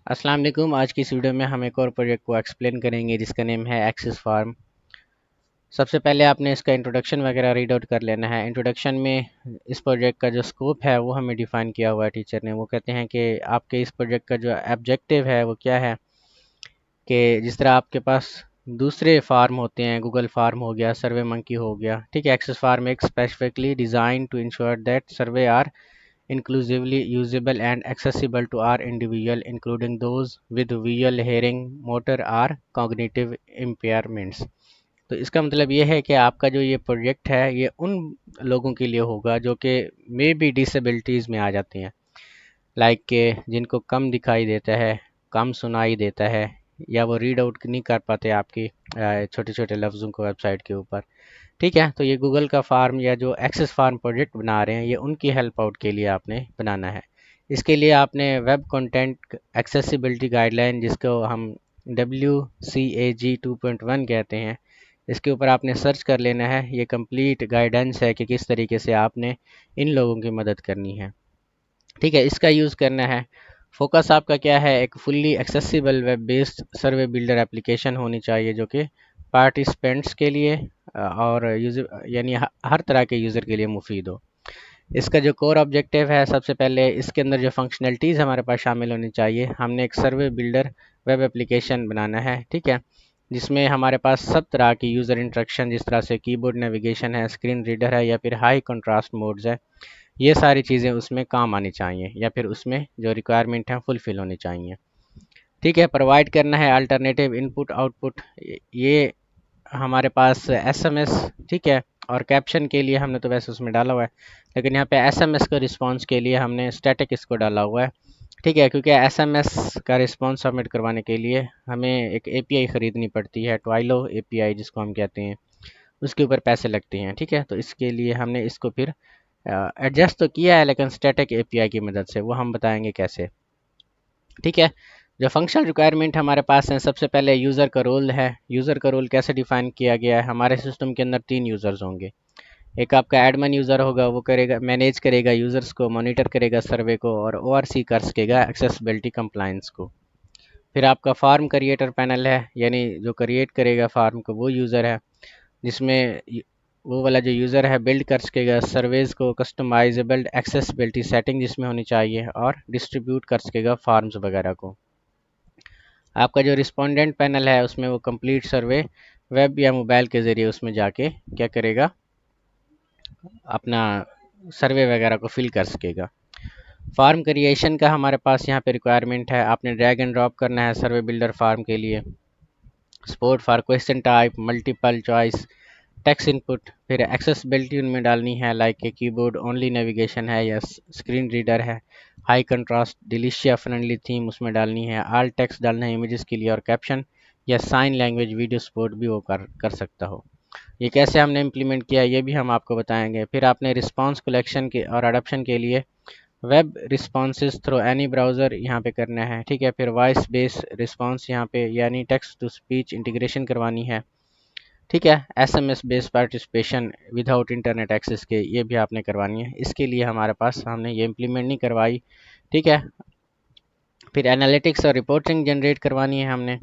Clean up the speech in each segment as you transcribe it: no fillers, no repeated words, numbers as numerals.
अस्सलाम वालेकुम। आज की इस वीडियो में हम एक और प्रोजेक्ट को एक्सप्लेन करेंगे जिसका नेम है एक्सिस फार्म। सबसे पहले आपने इसका इंट्रोडक्शन वगैरह रीड आउट कर लेना है। इंट्रोडक्शन में इस प्रोजेक्ट का जो स्कोप है वो हमें डिफ़ाइन किया हुआ है टीचर ने। वो कहते हैं कि आपके इस प्रोजेक्ट का जो ऑब्जेक्टिव है वो क्या है कि जिस तरह आपके पास दूसरे फार्म होते हैं, गूगल फार्म हो गया, सर्वे मंकी हो गया, ठीक है। एक्सिस फार्म एक specifically design to ensure that survey are inclusively usable and accessible to our individual including those with visual hearing motor or cognitive impairments। तो इसका मतलब ये है कि आपका जो ये प्रोजेक्ट है ये उन लोगों के लिए होगा जो कि मे बी डिसेबिलिटीज़ में आ जाते हैं, लाइक के जिनको कम दिखाई देता है, कम सुनाई देता है, या वो रीड आउट नहीं कर पाते आपकी छोटे छोटे लफ्ज़ों को वेबसाइट के ऊपर। ठीक है, तो ये गूगल का फार्म या जो एक्सेस फार्म प्रोजेक्ट बना रहे हैं ये उनकी हेल्प आउट के लिए आपने बनाना है। इसके लिए आपने वेब कंटेंट एक्सेसिबिलिटी गाइडलाइन, जिसको हम WCAG 2.1 कहते हैं, इसके ऊपर आपने सर्च कर लेना है। ये कंप्लीट गाइडेंस है कि किस तरीके से आपने इन लोगों की मदद करनी है। ठीक है, इसका यूज़ करना है। फोकस आपका क्या है, एक फुल्ली एक्सेसिबल वेब बेस्ड सर्वे बिल्डर एप्लीकेशन होनी चाहिए जो कि पार्टिसिपेंट्स के लिए और यूज़र यानी हर तरह के यूज़र के लिए मुफीद हो। इसका जो कोर ऑब्जेक्टिव है, सबसे पहले इसके अंदर जो फंक्शनलिटीज़ हमारे पास शामिल होनी चाहिए, हमने एक सर्वे बिल्डर वेब एप्लीकेशन बनाना है, ठीक है, जिसमें हमारे पास सब तरह की यूज़र इंस्ट्रक्शन, जिस तरह से कीबोर्ड नेविगेशन है, स्क्रीन रीडर है, या फिर हाई कंट्रास्ट मोड्स है, ये सारी चीज़ें उसमें काम आनी चाहिए, या फिर उसमें जो रिक्वायरमेंट है फुलफ़िल होनी चाहिए। ठीक है, प्रोवाइड करना है अल्टरनेटिव इनपुट आउटपुट। ये हमारे पास एसएमएस, ठीक है, और कैप्शन के लिए हमने तो वैसे उसमें डाला हुआ है, लेकिन यहाँ पे एसएमएस का रिस्पांस के लिए हमने स्टैटिक इसको डाला हुआ है। ठीक है, क्योंकि एसएमएस का रिस्पांस सबमिट करवाने के लिए हमें एक एपीआई ख़रीदनी पड़ती है, ट्वाइलो एपीआई जिसको हम कहते हैं, उसके ऊपर पैसे लगते हैं। ठीक है, तो इसके लिए हमने इसको फिर एडजस्ट तो किया है, लेकिन स्टैटिक एपीआई की मदद से, वो हम बताएंगे कैसे। ठीक है, जो फंक्शनल रिक्वायरमेंट हमारे पास हैं, सबसे पहले यूज़र का रोल है। यूज़र का रोल कैसे डिफ़ाइन किया गया है, हमारे सिस्टम के अंदर 3 यूज़र्स होंगे। एक आपका एडमिन यूज़र होगा, वो करेगा, मैनेज करेगा यूज़र्स को, मॉनिटर करेगा सर्वे को, और ओआरसी कर सकेगा एक्सेसिबिलिटी कंप्लायंस को। फिर आपका फार्म क्रिएटर पैनल है, यानी जो क्रिएट करेगा फार्म को वो यूज़र है, जिसमें वो वाला जो यूज़र है बिल्ड कर सकेगा सर्वेज़ को, कस्टमाइजेबल एक्सेसिबिलिटी सेटिंग जिसमें होनी चाहिए, और डिस्ट्रीब्यूट कर सकेगा फार्म्स वगैरह को। आपका जो रिस्पोंडेंट पैनल है उसमें वो कंप्लीट सर्वे वेब या मोबाइल के ज़रिए उसमें जाके क्या करेगा, अपना सर्वे वगैरह को फिल कर सकेगा। फार्म क्रिएशन का हमारे पास यहाँ पे रिक्वायरमेंट है, आपने ड्रैग एंड ड्रॉप करना है सर्वे बिल्डर फार्म के लिए। Support for question type, multiple choice, text input, फिर एक्सेसिबिलिटी उनमें डालनी है, लाइक के कीबोर्ड ओनली नेविगेशन है या स्क्रीन रीडर है, हाई कंट्रास्ट डिलीशिया फ्रेंडली थीम उसमें डालनी है, आल टेक्स्ट डालना है इमेजेस के लिए, और कैप्शन या साइन लैंग्वेज वीडियो सपोर्ट भी वो कर सकता हो। ये कैसे हमने इम्प्लीमेंट किया ये भी हम आपको बताएंगे। फिर आपने रिस्पांस कलेक्शन के और अडॉप्शन के लिए web responses through any browser यहाँ पे करना है। ठीक है, फिर वॉइस बेस रिस्पांस यहाँ पे यानी टेक्स्ट टू स्पीच इंटीग्रेशन करवानी है। ठीक है, SMS based participation without internet access के, ये भी आपने करवानी है। इसके लिए हमारे पास हमने ये इम्प्लीमेंट नहीं करवाई। ठीक है, फिर एनालिटिक्स और रिपोर्टिंग जनरेट करवानी है हमने,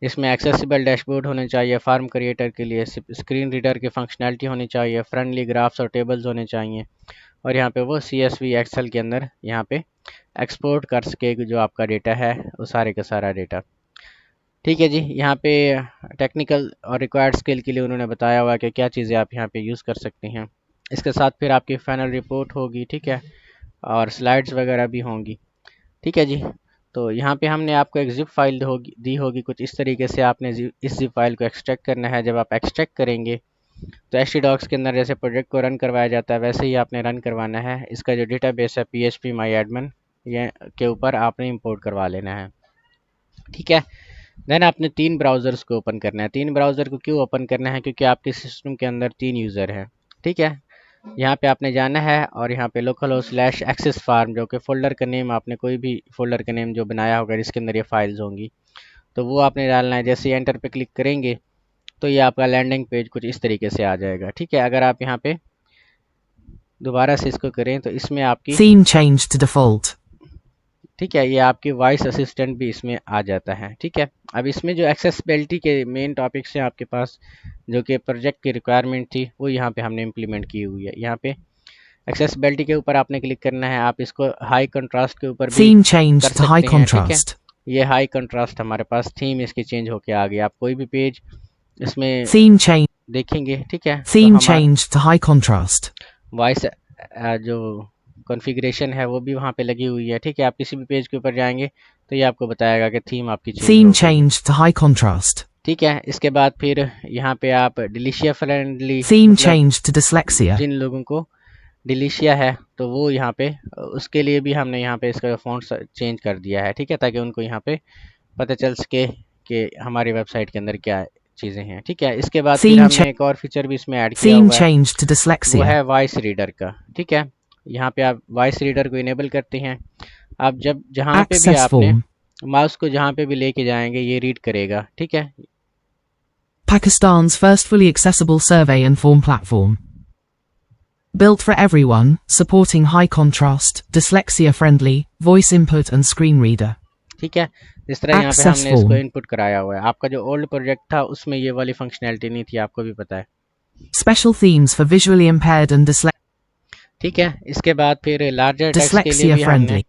इसमें एक्सेसिबल डैशबोर्ड होने चाहिए फार्म क्रिएटर के लिए, स्क्रीन रीडर की फंक्शनैलिटी होनी चाहिए, फ्रेंडली ग्राफ्स और टेबल्स होने चाहिए, और यहाँ पे वो CSV एक्सेल के अंदर यहाँ पे एक्सपोर्ट कर सके जो आपका डेटा है, वो सारे का सारा डेटा। ठीक है जी, यहाँ पे टेक्निकल और रिक्वायर्ड स्किल के लिए उन्होंने बताया हुआ कि क्या चीज़ें आप यहाँ पे यूज़ कर सकते हैं। इसके साथ फिर आपकी फाइनल रिपोर्ट होगी, ठीक है, और स्लाइड्स वगैरह भी होंगी। ठीक है जी, तो यहाँ पे हमने आपको एक जिप फाइल दी होगी कुछ इस तरीके से। आपने इस जिप फाइल को एक्सट्रैक्ट करना है। जब आप एक्सट्रैक्ट करेंगे तो htdocs के अंदर जैसे प्रोजेक्ट को रन करवाया जाता है वैसे ही आपने रन करवाना है। इसका जो डेटाबेस है PHP MyAdmin ये के ऊपर आपने इंपोर्ट करवा लेना है। ठीक है, देन आपने 3 ब्राउज़र्स को ओपन करना है। 3 ब्राउज़र को क्यों ओपन करना है, क्योंकि आपके सिस्टम के अंदर 3 यूज़र हैं। ठीक है, यहाँ पे आपने जाना है और यहाँ पे localhost/access farm, जो कि फ़ोल्डर का नेम, आपने कोई भी फ़ोल्डर का नेम जो बनाया होगा जिसके अंदर ये फाइल्स होंगी तो वो आपने डालना है। जैसे ही एंटर पे क्लिक करेंगे तो ये आपका लैंडिंग पेज कुछ इस तरीके से आ जाएगा। ठीक है, अगर आप यहाँ पे दोबारा से इसको करें तो इसमें आपकी Theme changed to default. ठीक है, ये आपकी वॉइस असिस्टेंट भी इसमें आ जाता है। ठीक है, अब इसमें जो एक्सेसिबिलिटी के मेन टॉपिक्स हैं आपके पास, जो कि प्रोजेक्ट की रिक्वायरमेंट थी, वो यहाँ पे हमने इम्प्लीमेंट की हुई है। यहाँ पे एक्सेसिबिलिटी के ऊपर आपने क्लिक करना है, आप इसको हाई कंट्रास्ट के ऊपर भी Theme changed कर to high सकते हैं। ठीक है, contrast. ये हाई कंट्रास्ट हमारे पास थीम इसकी चेंज होके आ गई। आप कोई भी पेज इसमें Theme change. देखेंगे, ठीक है, तो Theme हमारा changed to high contrast. Voice जो कॉन्फ़िगरेशन है वो भी वहाँ पे लगी हुई है। ठीक है, आप किसी भी पेज के ऊपर जाएंगे तो ये आपको बताएगा कि थीम आपकी चेंज हो Theme गई है। changed to high contrast. ठीक है, इसके बाद फिर यहाँ पे आप डिलीशिया फ्रेंडली, Theme मतलब changed to dyslexia. जिन लोगों को डिलीशिया है तो वो यहाँ पे, उसके लिए भी हमने यहाँ पे इसका फ़ॉन्ट चेंज कर दिया है। ठीक है, ताकि उनको यहाँ पे पता चल सके कि हमारी वेबसाइट के अंदर क्या चीज़ें हैं। ठीक है, इसके बाद फिर Theme हमने एक और फीचर भी इसमें ऐड किया Theme हुआ है, changed to वो dyslexia. है वॉइस रीडर का। ठीक है, यहाँ पे आप वॉइस रीडर को इनेबल करते हैं। आप जब जहाँ पे भी Access आपने form. माउस को जहाँ पे भी लेके जाएंगे ये रीड करेगा। ठीक है, Pakistan's first fully accessible survey and form platform. Built for everyone, supporting high contrast, dyslexia friendly, voice input and screen reader. ठीक है, जिस तरह यहाँ पे Access हमने इसको form. इनपुट कराया हुआ है। आपका जो ओल्ड प्रोजेक्ट था उसमें ये वाली फंक्शनैलिटी नहीं थी, आपको भी पता है। Special themes for visually impaired and ठीक है, इसके बाद फिर लार्जर टेक्स्ट के लिए dyslexia भी हमने friendly.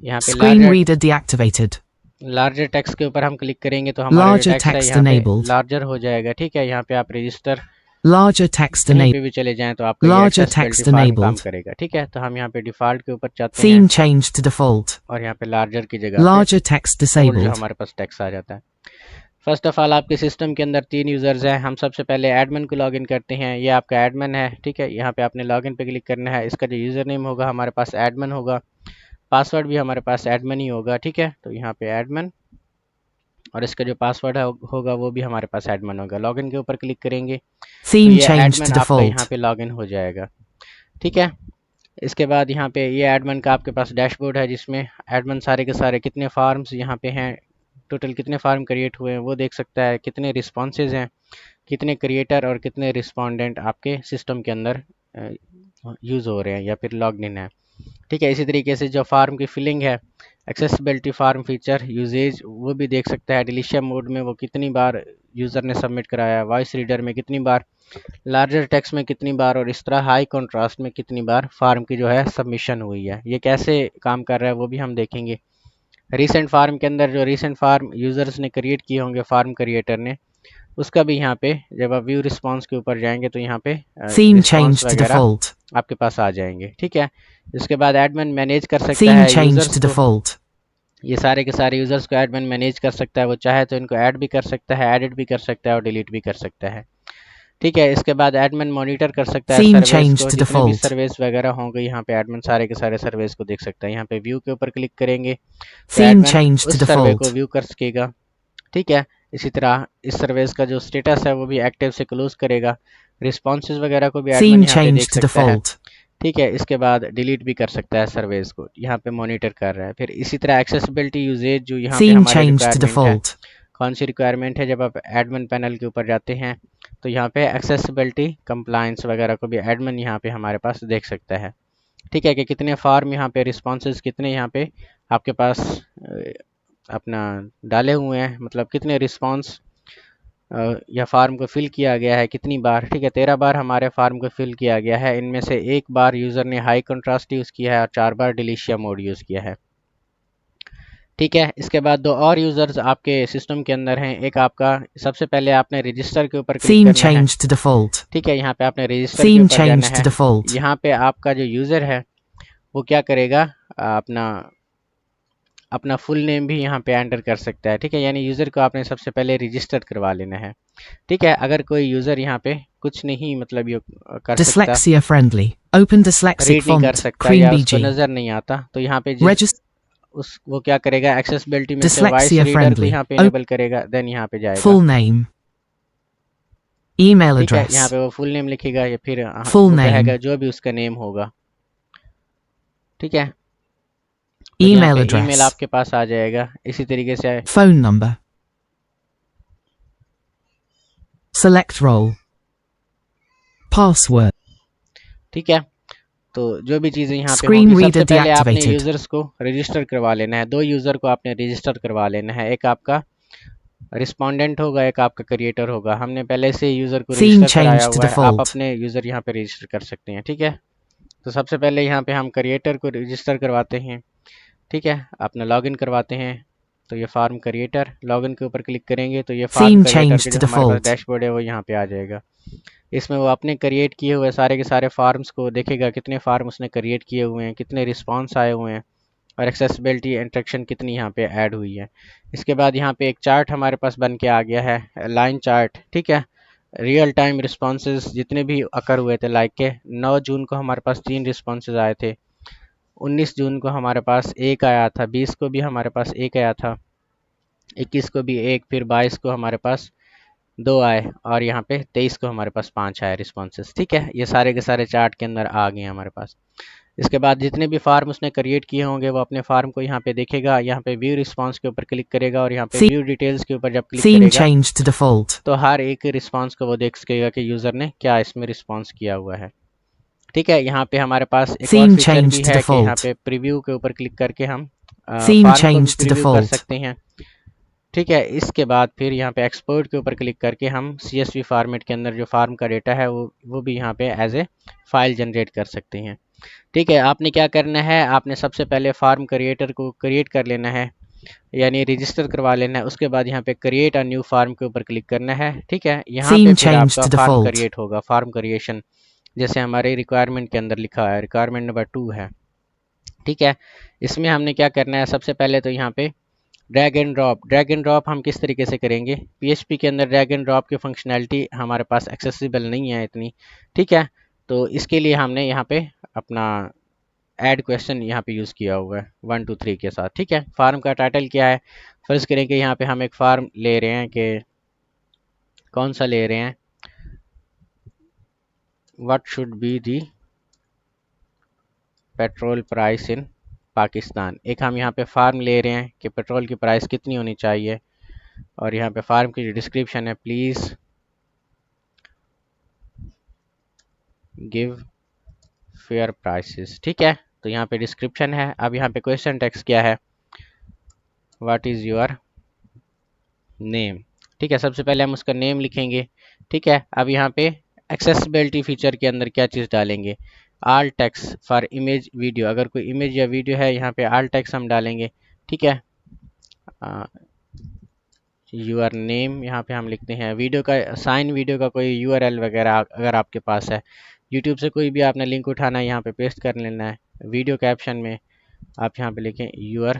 यहाँ पे Screen reader deactivated. Larger text के ऊपर हम क्लिक करेंगे तो हमारा जो Larger टेक्स्ट है text यहाँ पे enabled. लार्जर हो जाएगा। ठीक है, यहाँ पे आप रजिस्टर Larger text कहीं enabled. पे भी चले जाएं तो आपका ये Larger एक्सेसिबिलिटी text फार्म काम enabled. करेगा। ठीक है, तो हम यहाँ पे डिफ़ॉल्ट के ऊपर चाहते हैं Theme changed to default. और यहाँ पे लार्जर की जगह पे Larger text ओल्ड जो disabled. हमारे पास टेक्स्ट आ जाता है। फर्स्ट ऑफ ऑल आपके सिस्टम के अंदर 3 यूज़र्स हैं। हम सबसे पहले एडमिन को लॉगिन करते हैं। ये आपका एडमिन है। ठीक है, यहाँ पे आपने लॉगिन पे क्लिक करना है। इसका जो यूज़र नेम होगा हमारे पास एडमिन होगा, पासवर्ड भी हमारे पास एडमिन ही होगा। ठीक है, तो यहाँ पे एडमिन, और इसका जो पासवर्ड होगा वो भी हमारे पास एडमिन होगा। लॉगिन के ऊपर क्लिक करेंगे तो Theme ये changed एडमिन to आपका यहाँ default. पे लॉगिन हो जाएगा। ठीक है, इसके बाद यहाँ पे ये एडमिन का आपके पास डैशबोर्ड है, जिसमें एडमिन सारे के सारे कितने फार्म्स यहाँ पे हैं, टोटल कितने फार्म क्रिएट हुए हैं वो देख सकता है, कितने रिस्पॉन्सेज हैं, कितने क्रिएटर और कितने रिस्पोंडेंट आपके सिस्टम के अंदर यूज़ हो रहे हैं या फिर लॉग्ड इन है। ठीक है, इसी तरीके से जो फार्म की फिलिंग है, एक्सेसिबिलिटी फार्म फीचर यूजेज, वो भी देख सकता है। डिलीशिया मोड में वो कितनी बार यूज़र ने सबमिट कराया, वॉइस रीडर में कितनी बार, लार्जर टेक्स्ट में कितनी बार, और इस तरह हाई कंट्रास्ट में कितनी बार फार्म की जो है सबमिशन हुई है। ये कैसे काम कर रहा है वो भी हम देखेंगे। रीसेंट फार्म के अंदर जो रीसेंट फार्म यूज़र्स ने क्रिएट किए होंगे फार्म क्रिएटर ने, उसका भी यहाँ पे जब आप व्यू रिस्पांस के ऊपर जाएंगे तो यहाँ पे Theme रिस्पांस changed to वगैरह default. आपके पास आ जाएंगे। ठीक है, इसके बाद एडमिन मैनेज कर सकता Theme है changed यूज़र्स to को। default. ये सारे के सारे यूज़र्स को एडमिन मैनेज कर सकता है। वो चाहे तो इनको ऐड भी कर सकता है, एडिट भी कर सकता है और डिलीट भी कर सकता है। ठीक है, इसके बाद एडमिन मॉनिटर कर सकता है Theme सर्विस changed को, to जितने भी default. सर्विस वगैरह होंगे यहाँ पे एडमिन सारे के सारे सर्विस को देख सकता है। यहाँ पे व्यू के ऊपर क्लिक करेंगे तो Theme एडमिन changed to उस सर्वे को default. व्यू कर सकेगा। ठीक है, इसी तरह इस सर्विस का जो स्टेटस है वो भी एक्टिव से क्लोज करेगा। रिस्पॉन्सेज वगैरह को भी एडमिन Theme यहाँ पे देख changed to सकता है। default. ठीक है, इसके बाद डिलीट भी कर सकता है सर्विस को, यहाँ पे मॉनिटर कर रहा है। फिर इसी तरह एक्सेसिबिलिटी यूजेज जो यहाँ पे Theme हमारी changed to रिक्वायरमेंट है, default. कौन सी रिक्वायरमेंट है, जब आप एडमिन पैनल के ऊपर जाते हैं तो यहाँ पे एक्सेसिबिलिटी कंप्लायंस वगैरह को भी एडमिन यहाँ पे हमारे पास देख सकता है। ठीक है, कि कितने फार्म यहाँ पे रिस्पॉन्सेज कितने यहाँ पे आपके पास अपना डाले हुए हैं, मतलब कितने रिस्पॉन्स या फार्म को फिल किया गया है कितनी बार। ठीक है, 13 बार हमारे फार्म को फिल किया गया है। इनमें से एक बार यूज़र ने हाई कंट्रास्ट यूज़ किया है और 4 बार डिलीशिया मोड यूज़ किया है। ठीक है, इसके बाद 2 और यूज़र्स आपके सिस्टम के अंदर हैं। एक आपका, सबसे पहले आपने रजिस्टर के ऊपर क्लिक Theme करना है। changed to default. ठीक है, यहाँ पे आपने रजिस्टर के Theme ऊपर जाना changed to है। default. यहाँ पे आपका जो यूज़र है वो क्या करेगा, अपना अपना फुल नेम भी यहाँ पे एंटर कर सकता है। ठीक है, यानी यूज़र को आपने सबसे पहले रजिस्टर करवा लेना है। ठीक है, अगर कोई यूज़र यहाँ पे कुछ नहीं, मतलब ये कर सकता, Dyslexia friendly. Open dyslexic read नहीं कर font. सकता Cream या उसको BG. नज़र नहीं आता, तो यहाँ पे जिस Register. वो क्या करेगा, एक्सेसिबिलिटी में से वॉइस Dyslexia रीडर को friendly. यहाँ पे इनेबल करेगा, देन यहाँ पे जाएगा। Full name. Email ठीक है, यहाँ address. पे वो फुल नेम लिखेगा या फिर Full वो name. कहेगा जो भी उसका नेम होगा। ठीक है, फिर यहाँ Email पे ईमेल address. आपके पास आ जाएगा। इसी तरीके से Phone number. Select role. Password. ठीक है, तो जो भी चीज़ें यहाँ पे Screen होंगी, reader सबसे पहले आपने deactivated. यूज़र्स को रजिस्टर करवा लेना है। 2 यूज़र को आपने रजिस्टर करवा लेना है, एक आपका रिस्पोंडेंट होगा, एक आपका क्रिएटर होगा। हमने पहले से यूज़र को Theme रजिस्टर कराया changed to हुआ है, आप default. अपने यूज़र यहाँ पे रजिस्टर कर सकते हैं, ठीक है। तो सबसे पहले यहाँ पे हम क्रिएटर को रजिस्टर करवाते हैं, ठीक है, अपना लॉगिन करवाते हैं। तो ये फार्म क्रिएटर, लॉगिन के ऊपर क्लिक करेंगे तो ये फार्म Theme क्रिएटर के changed to जो हमारे पास default. डैशबोर्ड है वो यहाँ पे आ जाएगा। इसमें वो अपने क्रिएट किए हुए सारे के सारे फार्म्स को देखेगा, कितने फार्म उसने क्रिएट किए हुए हैं, कितने रिस्पॉन्स आए हुए हैं, और एक्सेसिबिलिटी इंट्रैक्शन कितनी यहाँ पे ऐड हुई है। इसके बाद यहाँ पे एक चार्ट हमारे पास बन के आ गया है, लाइन चार्ट, ठीक है। रियल टाइम रिस्पॉन्सेज जितने भी अकर हुए थे, लाइक के 9 जून को हमारे पास 3 रिस्पॉन्सेज आए थे, 19 जून को हमारे पास एक आया था, 20 को भी हमारे पास एक आया था, 21 को भी एक, फिर 22 को हमारे पास 2 आए, और यहाँ पे 23 को हमारे पास 5 आए रिस्पॉन्सेज, ठीक है। ये सारे के सारे चार्ट के अंदर आ गए हमारे पास। इसके बाद जितने भी फार्म उसने क्रिएट किए होंगे वो अपने फार्म को यहाँ पे देखेगा, यहाँ पे व्यू रिस्पांस के ऊपर क्लिक करेगा, और यहाँ पे The- व्यू डिटेल्स के ऊपर जब क्लिक Theme करेगा changed to default. तो हर एक रिस्पांस को वो देख सकेगा कि यूज़र ने क्या इसमें रिस्पांस किया हुआ है, ठीक है। यहाँ पे हमारे पास एक और Theme फीचर भी changed to है कि यहाँ default. पे प्रीव्यू के ऊपर क्लिक करके हम Theme फार्म को भी changed to प्रीव्यू कर default. सकते हैं, ठीक है। इसके बाद फिर यहाँ पे एक्सपोर्ट के ऊपर क्लिक करके हम CSV फॉर्मेट के अंदर जो फार्म का डेटा है वो भी यहाँ पे एज ए फाइल जनरेट कर सकते हैं, ठीक है। आपने क्या करना है, आपने सबसे पहले फार्म क्रिएटर को क्रिएट कर लेना है, यानी रजिस्टर करवा लेना है। उसके बाद यहाँ पे क्रिएट अ न्यू फार्म के ऊपर क्लिक करना है, ठीक है। यहाँ पे Theme फिर changed आपका to फार्म default. क्रिएट होगा, फार्म क्रिएशन, जैसे हमारे रिक्वायरमेंट के अंदर लिखा है, रिक्वायरमेंट नंबर 2 है, ठीक है। इसमें हमने क्या करना है, सबसे पहले तो यहाँ पे ड्रैग एंड ड्रॉप हम किस तरीके से करेंगे। PHP के अंदर ड्रैग एंड ड्रॉप की फंक्शनैलिटी हमारे पास एक्सेसिबल नहीं है इतनी, ठीक है। तो इसके लिए हमने यहाँ पे अपना ऐड क्वेश्चन यहाँ पे यूज़ किया हुआ है 1 2 3 के साथ, ठीक है। फार्म का टाइटल क्या है, फर्ज करें कि यहाँ पे हम एक फार्म ले रहे हैं, कि कौन सा ले रहे हैं, what should be the petrol price in Pakistan. एक हम यहाँ पे फार्म ले रहे हैं कि पेट्रोल की प्राइस कितनी होनी चाहिए, और यहाँ पे फार्म की जो डिस्क्रिप्शन है, प्लीज़ गिव फेयर प्राइसेस, ठीक है। तो यहाँ पे डिस्क्रिप्शन है। अब यहाँ पे क्वेश्चन टेक्स्ट क्या है, व्हाट इज़ योर नेम, ठीक है। सबसे पहले हम उसका नेम लिखेंगे, ठीक है। अब यहाँ पे एक्सेसिबिलिटी फीचर के अंदर क्या चीज़ डालेंगे, आल टेक्स्ट फॉर इमेज वीडियो, अगर कोई इमेज या वीडियो है यहाँ पे आल टेक्स्ट हम डालेंगे, ठीक है। यूर नेम यहाँ पे हम लिखते हैं, वीडियो का साइन, वीडियो का कोई URL वगैरह अगर आपके पास है, यूट्यूब से कोई भी आपने लिंक उठाना है यहाँ पे पेस्ट कर लेना है। वीडियो कैप्शन में आप यहाँ पे लिखें यूर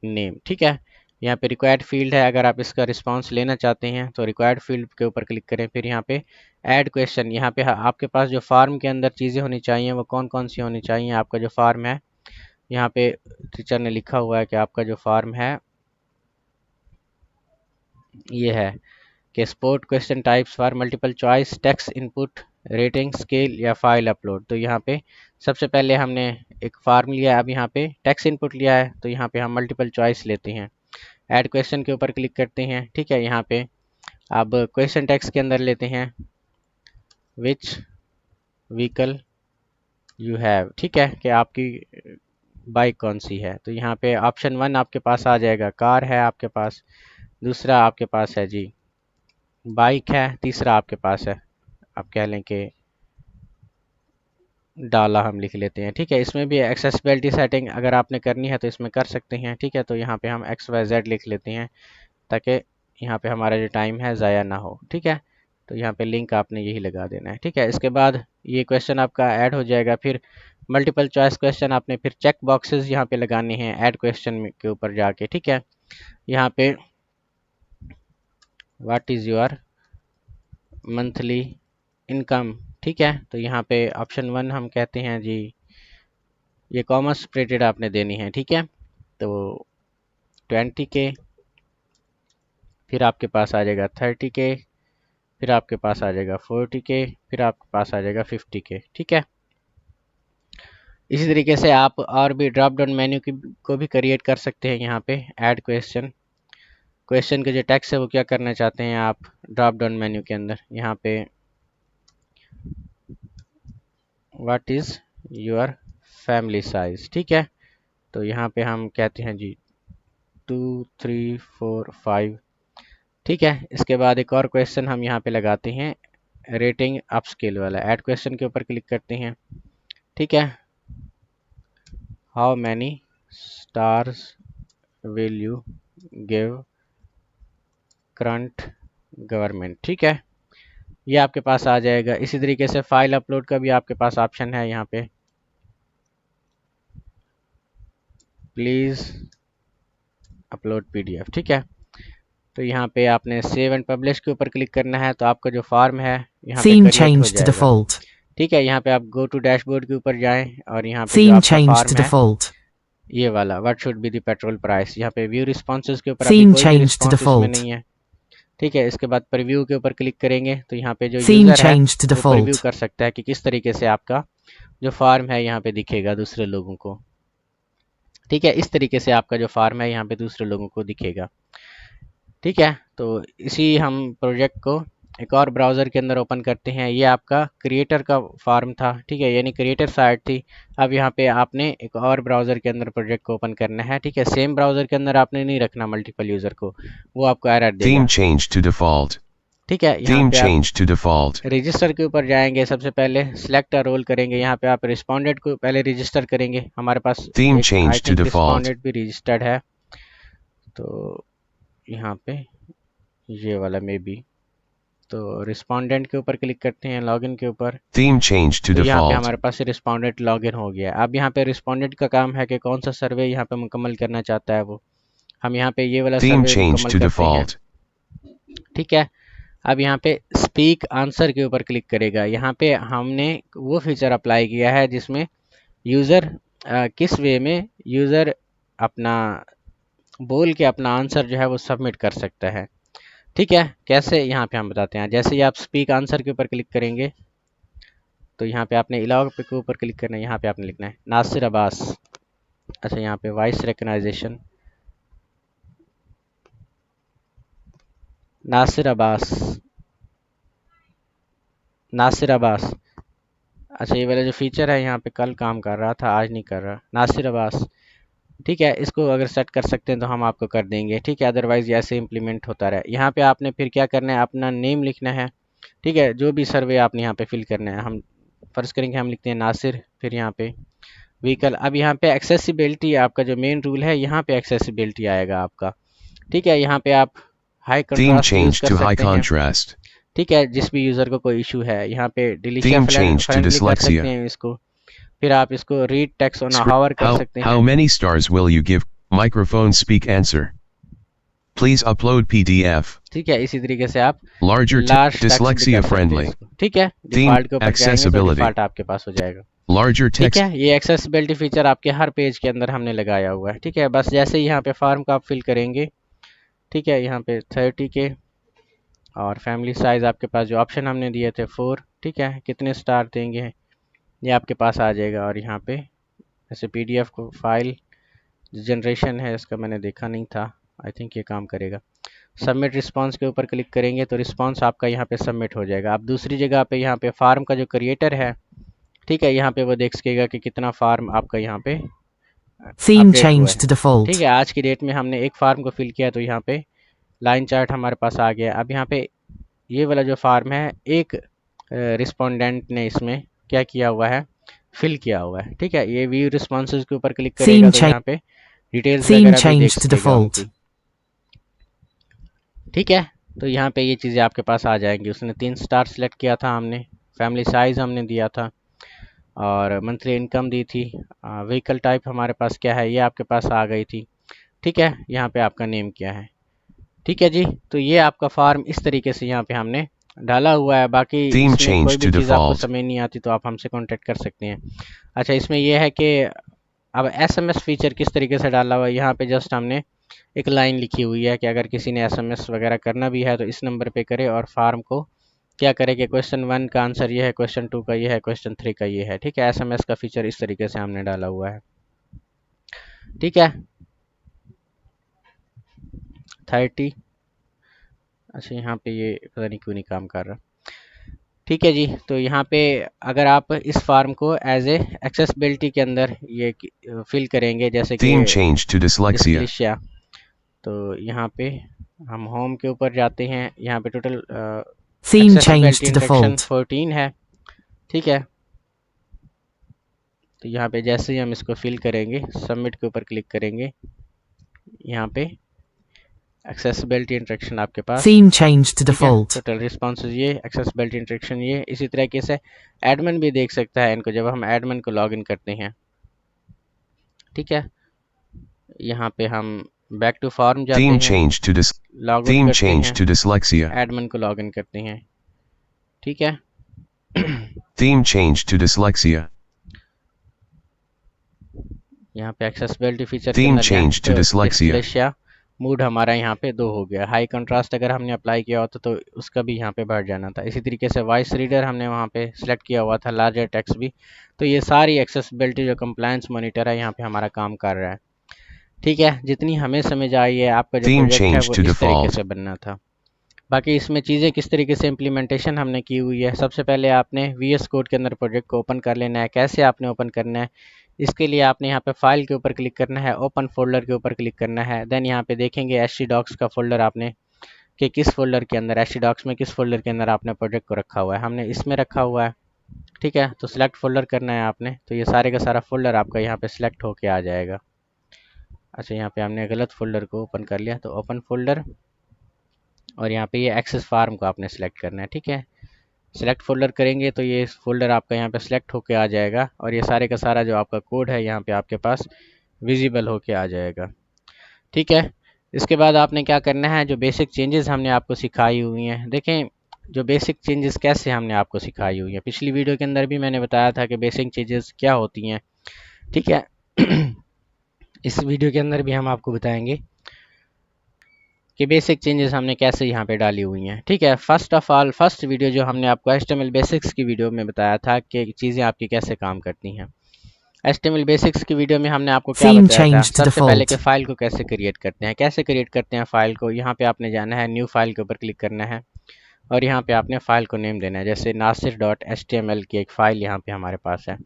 नेम, ठीक है। यहाँ पे रिक्वायर्ड फील्ड है, अगर आप इसका रिस्पांस लेना चाहते हैं तो रिक्वायर्ड फील्ड के ऊपर क्लिक करें। फिर यहाँ पे ऐड क्वेश्चन, यहाँ पे आपके पास जो फार्म के अंदर चीज़ें होनी चाहिए वो कौन कौन सी होनी चाहिए। आपका जो फार्म है, यहाँ पे टीचर ने लिखा हुआ है कि आपका जो फार्म है ये है कि sport question types for multiple choice, text input, rating scale या फाइल अपलोड। तो यहाँ पे सबसे पहले हमने एक फार्म लिया है, अब यहाँ पे टेक्स्ट इनपुट लिया है, तो यहाँ पे हम मल्टीपल चॉइस लेते हैं, ऐड क्वेश्चन के ऊपर क्लिक करते हैं, ठीक है। यहाँ पे अब क्वेश्चन टेक्स्ट के अंदर लेते हैं विच व्हीकल यू हैव, ठीक है, कि आपकी बाइक कौन सी है। तो यहाँ पे ऑप्शन 1 आपके पास आ जाएगा, कार है आपके पास, दूसरा आपके पास है जी बाइक है, तीसरा आपके पास है, आप कह लें कि डाला हम लिख लेते हैं, ठीक है। इसमें भी एक्सेसिबिलिटी सेटिंग अगर आपने करनी है तो इसमें कर सकते हैं, ठीक है। तो यहाँ पे हम XYZ लिख लेते हैं ताकि यहाँ पे हमारा जो टाइम है ज़ाया ना हो, ठीक है। तो यहाँ पे लिंक आपने यही लगा देना है, ठीक है। इसके बाद ये क्वेश्चन आपका ऐड हो जाएगा। फिर मल्टीपल चॉइस क्वेश्चन आपने फिर चेक बॉक्सेस यहाँ पे लगाने हैं ऐड क्वेश्चन के ऊपर जाके, ठीक है। यहाँ पे what is your monthly income, ठीक है। तो यहाँ पे ऑप्शन 1 हम कहते हैं जी, ये कॉमर्स स्प्रेडेड आपने देनी है, ठीक है। तो 20K, फिर आपके पास आ जाएगा 30K, फिर आपके पास आ जाएगा 40K, फिर आपके पास आ जाएगा 50K, ठीक है। इसी तरीके से आप और भी ड्रॉप डाउन मेन्यू को भी क्रिएट कर सकते हैं। यहाँ पे ऐड क्वेश्चन, क्वेश्चन के जो टेक्स्ट है वो क्या करना चाहते हैं आप ड्रॉप डाउन मेन्यू के अंदर, यहाँ पे what is your family size. ठीक है, तो यहाँ पे हम कहते हैं जी 2 3 4 5। ठीक है, इसके बाद एक और क्वेश्चन हम यहाँ पे लगाते हैं, रेटिंग अपस्केल वाला। ऐड क्वेश्चन के ऊपर क्लिक करते हैं। ठीक है, how many stars will you give current government. ठीक है, ये आपके पास आ जाएगा। इसी तरीके से फाइल अपलोड का भी आपके पास ऑप्शन है यहाँ पे, प्लीज़ अपलोड पीडीएफ। ठीक है, तो यहाँ पे आपने सेव एंड पब्लिश के ऊपर क्लिक करना है, तो आपका जो फॉर्म है यहाँ पे Theme क्रिएट हो changed to जाएगा। default. ठीक है, यहाँ पे आप गो टू डैशबोर्ड के ऊपर जाएं और यहाँ पे जो Theme आपका changed फॉर्म to है default. ये वाला, what should be the petrol price, यहाँ पे व्यू रिस्पॉन्सेज के ऊपर अभी Theme कोई भी changed to रिस्पॉन्स इसमें default. नहीं है। ठीक है, इसके बाद प्रीव्यू के ऊपर क्लिक करेंगे तो यहाँ पे जो Theme यूज़र है changed to वो प्रीव्यू default. कर सकता है कि किस तरीके से आपका जो फॉर्म है यहाँ पे दिखेगा दूसरे लोगों को। ठीक है, इस तरीके से आपका जो फॉर्म है यहाँ पे दूसरे लोगों को दिखेगा। ठीक है, तो इसी हम प्रोजेक्ट को एक और ब्राउज़र के अंदर ओपन करते हैं। ये आपका क्रिएटर का फॉर्म था। ठीक है, यानी क्रिएटर साइट थी। अब यहाँ पे आपने एक और ब्राउज़र के अंदर प्रोजेक्ट को ओपन करना है। ठीक है, सेम ब्राउज़र के अंदर आपने नहीं रखना मल्टीपल यूज़र को, वो आपको एरर Theme देगा। changed to default. ठीक है, यहाँ Theme पे आप changed to default. रजिस्टर के ऊपर जाएंगे, सबसे पहले सिलेक्ट अ रोल करेंगे। यहाँ पे आप रिस्पोंडेंट को पहले रजिस्टर करेंगे। हमारे पास Theme एक आई changed to think default. Respondent भी रजिस्टर्ड है, तो यहाँ पे ये वाला मे बी, तो रिस्पोंडेंट के ऊपर क्लिक करते हैं, लॉगिन के ऊपर। Theme changed to तो यहाँ पे default. हमारे पास रिस्पोंडेंट लॉगिन हो गया। अब यहाँ पे रिस्पोंडेंट का काम है कि कौन सा सर्वे यहाँ पे मुकम्मल करना चाहता है वो। हम यहाँ पे ये वाला Theme सर्वे changed मुकम्मल to करते हैं। default. ठीक है, अब यहाँ पे स्पीक आंसर के ऊपर क्लिक करेगा। यहाँ पे हमने वो फीचर अप्लाई किया है जिसमें यूज़र किस वे में यूज़र अपना बोल के अपना आंसर जो है वो सबमिट कर सकता है। ठीक है, कैसे यहाँ पे हम बताते हैं। जैसे ही आप स्पीक आंसर के ऊपर क्लिक करेंगे तो यहाँ पे आपने अलाउ पे के ऊपर क्लिक करना है। यहाँ पे आपने लिखना है नासिर अब्बास। अच्छा, यहाँ पे वॉइस रिकग्नाइजेशन, नासिर अब्बास, नासिर अब्बास। अच्छा, ये वाला जो फीचर है यहाँ पे कल काम कर रहा था, आज नहीं कर रहा, नासिर अब्बास। ठीक है, इसको अगर सेट कर सकते हैं तो हम आपको कर देंगे। ठीक है, अदरवाइज ऐसे इम्प्लीमेंट होता रहे। यहाँ पे आपने फिर क्या करना है, अपना नेम लिखना है। ठीक है, जो भी सर्वे आपने यहाँ पे फिल करना है, हम फर्ज करेंगे हम लिखते हैं नासिर, फिर यहाँ पे व्हीकल। अब यहाँ पे एक्सेसिबिलिटी आपका जो मेन रूल है, यहाँ पे एक्सेसिबिलिटी आएगा आपका। ठीक है, यहाँ पे आप high Theme contrast use changed कर to high सकते हैं। contrast. ठीक है, जिस भी यूज़र को कोई इशू है, यहाँ पे डिलीशिया Theme changed to फ्रेंडली कर सकते dyslexia. हैं इसको। फिर आप इसको रीड टेक्स्ट ऑन Script. हावर कर सकते How हैं। many stars will you give? Microphone speak answer. Please upload PDF. ठीक है, इसी तरीके से आप Larger लार्ज टेक्स्ट भी dyslexia कर सकते हैं friendly. इसको। ठीक है, Theme डिफ़ॉल्ट के ऊपर जाएंगे तो accessibility. डिफ़ॉल्ट आपके पास हो जाएगा। Larger ठीक text. है, ये एक्सेसिबिलिटी फीचर आपके हर पेज के अंदर हमने लगाया हुआ है। ठीक है, बस जैसे ही यहाँ पे फॉर्म का आप फिल करेंगे, ठीक है, यहाँ पे 30 के और फैमिली साइज़ आपके पास जो ऑप्शन हमने दिए थे 4। ठीक है, कितने स्टार देंगे ये आपके पास आ जाएगा। और यहाँ पे ऐसे पीडीएफ को फाइल जनरेशन है इसका मैंने देखा नहीं था, आई थिंक ये काम करेगा। सबमिट रिस्पांस के ऊपर क्लिक करेंगे तो रिस्पांस आपका यहाँ पे सबमिट हो जाएगा। अब दूसरी जगह पे यहाँ पे फार्म का जो क्रिएटर है, ठीक है, यहाँ पे वो देख सकेगा कि कितना फार्म आपका यहाँ पे Theme अपडेट हुआ changed है। to ठीक default. है, आज की डेट में हमने एक फार्म को फिल किया तो यहाँ पे लाइन चार्ट हमारे पास आ गया। अब यहाँ पे ये वाला जो फार्म है, एक रिस्पोंडेंट ने इसमें क्या किया हुआ है, फिल किया हुआ है। ठीक है, ये व्यू रिस्पॉन्सेज के ऊपर क्लिक करेगा Theme तो change. यहाँ पे डिटेल्स Theme वगैरह भी देख changed to सकेगा default. उनकी। ठीक है, तो यहाँ पे ये चीज़ें आपके पास आ जाएंगी। उसने 3 स्टार सेलेक्ट किया था हमने, फैमिली साइज़ हमने दिया था और मंथली इनकम दी थी। व्हीकल टाइप हमारे पास क्या है ये आपके पास आ गई थी। ठीक है, यहाँ पे आपका नेम क्या है। ठीक है जी, तो ये आपका फॉर्म इस तरीके से यहाँ पे हमने डाला हुआ है। बाकी Theme इसमें कोई changed भी to चीज़ आपको default. समझ नहीं आती तो आप हमसे कांटेक्ट कर सकते हैं। अच्छा, इसमें यह है कि अब एसएमएस फीचर किस तरीके से डाला हुआ है, यहाँ पे जस्ट हमने एक लाइन लिखी हुई है कि अगर किसी ने एसएमएस वगैरह करना भी है तो इस नंबर पे करे और फार्म को क्या करे कि क्वेश्चन 1 का आंसर ये है, क्वेश्चन 2 का ये है, क्वेश्चन 3 का ये है। ठीक है, एसएमएस का फीचर इस तरीके से हमने डाला हुआ है। ठीक है, 30। अच्छा, यहाँ पे ये पता नहीं क्यों नहीं काम कर रहा। ठीक है जी। तो यहाँ पे अगर आप इस फार्म को एज ए एक्सेसिबिलिटी के अंदर ये फिल करेंगे, जैसे कि Theme change to dyslexia. डिस्लेशिया, तो यहाँ पे हम होम के ऊपर जाते हैं। यहाँ पे total Theme change accessibility to instruction default. 14 है। ठीक है, तो यहाँ पे जैसे ही हम इसको फिल करेंगे, सबमिट के ऊपर क्लिक करेंगे, यहाँ पे एक्सेसिबिलिटी इंस्ट्रक्शन आपके पास। Theme change to ठीक है, default. टोटल रिस्पॉन्सेज ये, एक्सेसिबिलिटी इंस्ट्रक्शन ये। इसी तरीके से एडमिन भी देख सकता है इनको जब हम एडमिन को लॉगिन करते हैं। ठीक है, यहाँ पे हम बैक टू फॉर्म जाते Theme हैं, change to log out Theme करते change हैं, to dyslexia. एडमिन को लॉगिन करते हैं। ठीक है Theme change to dyslexia. यहाँ पे एक्सेसिबिलिटी फीचर के Theme अंदर change to dyslexia. डिस्प्लेशिया मूड हमारा यहाँ पे 2 हो गया। हाई कंट्रास्ट अगर हमने अप्लाई किया होता तो उसका भी यहाँ पे बढ़ जाना था। इसी तरीके से वॉइस रीडर हमने वहाँ पे सिलेक्ट किया हुआ था, लार्जर टेक्स्ट भी। तो ये सारी एक्सेसिबिलिटी जो कंप्लायंस मॉनिटर है यहाँ पे हमारा काम कर रहा है। ठीक है, जितनी हमें समझ आई है, आपका जो Theme प्रोजेक्ट है change वो to इस तरीके default. से बनना था। बाकी इसमें चीज़ें किस तरीके से इम्प्लीमेंटेशन हमने की हुई है, सबसे पहले आपने VS कोड के अंदर प्रोजेक्ट को ओपन कर लेना है। कैसे आपने ओपन करना है, इसके लिए आपने यहाँ पे फाइल के ऊपर क्लिक करना है, ओपन फोल्डर के ऊपर क्लिक करना है। देन यहाँ पे देखेंगे htdocs का फोल्डर आपने कि किस फोल्डर के अंदर, htdocs में किस फोल्डर के अंदर आपने प्रोजेक्ट को रखा हुआ है। हमने इसमें रखा हुआ है। ठीक है, तो सिलेक्ट फोल्डर करना है आपने, तो ये सारे का सारा फोल्डर आपका यहाँ पे सिलेक्ट होके आ जाएगा। अच्छा, यहाँ पे हमने गलत फोल्डर को ओपन कर लिया, तो ओपन फोल्डर, और यहाँ पे ये एक्सेस फार्म को आपने सेलेक्ट करना है। ठीक है, सेलेक्ट फोल्डर करेंगे तो ये फोल्डर आपका यहाँ पे सिलेक्ट होके आ जाएगा, और ये सारे का सारा जो आपका कोड है यहाँ पे आपके पास विजिबल होके आ जाएगा। ठीक है, इसके बाद आपने क्या करना है, जो बेसिक चेंजेस हमने आपको सिखाई हुई हैं, देखें जो बेसिक चेंजेस कैसे हमने आपको सिखाई हुई है। पिछली वीडियो के अंदर भी मैंने बताया था कि बेसिक चेंजेस क्या होती हैं। ठीक है इस वीडियो के अंदर भी हम आपको बताएंगे कि बेसिक चेंजेस हमने कैसे यहाँ पे डाली हुई हैं। ठीक है, first of all first video जो हमने आपको HTML बेसिक्स की वीडियो में बताया था कि चीज़ें आपकी कैसे काम करती हैं। HTML बेसिक्स की वीडियो में हमने आपको क्या Theme बताया था, change to सबसे पहले कि default. फ़ाइल को कैसे क्रिएट करते हैं। कैसे क्रिएट करते हैं फ़ाइल को, यहाँ पे आपने जाना है, न्यू फाइल के ऊपर क्लिक करना है, और यहाँ पे आपने फ़ाइल को नेम देना है। जैसे nasir.html की एक फ़ाइल यहाँ पे हमारे पास है।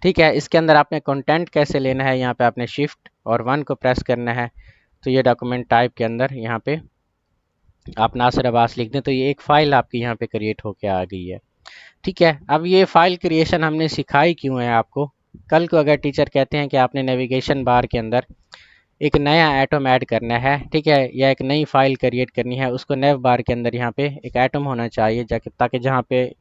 ठीक है, इसके अंदर आपने कंटेंट कैसे लेना है, यहाँ पे आपने शिफ्ट और 1 को प्रेस करना है, तो ये डॉक्यूमेंट टाइप के अंदर यहाँ पे आप नासिर अब्बास लिख दें तो ये एक फ़ाइल आपकी यहाँ पे क्रिएट होके आ गई है। ठीक है, अब ये फ़ाइल क्रिएशन हमने सिखाई क्यों है आपको, कल को अगर टीचर कहते हैं कि आपने नेविगेशन बार के अंदर एक नया एटम ऐड करना है, ठीक है, या एक नई फ़ाइल क्रिएट करनी है, उसको नेव बार के अंदर यहाँ पे एक एटम होना चाहिए ताकि जहाँ पे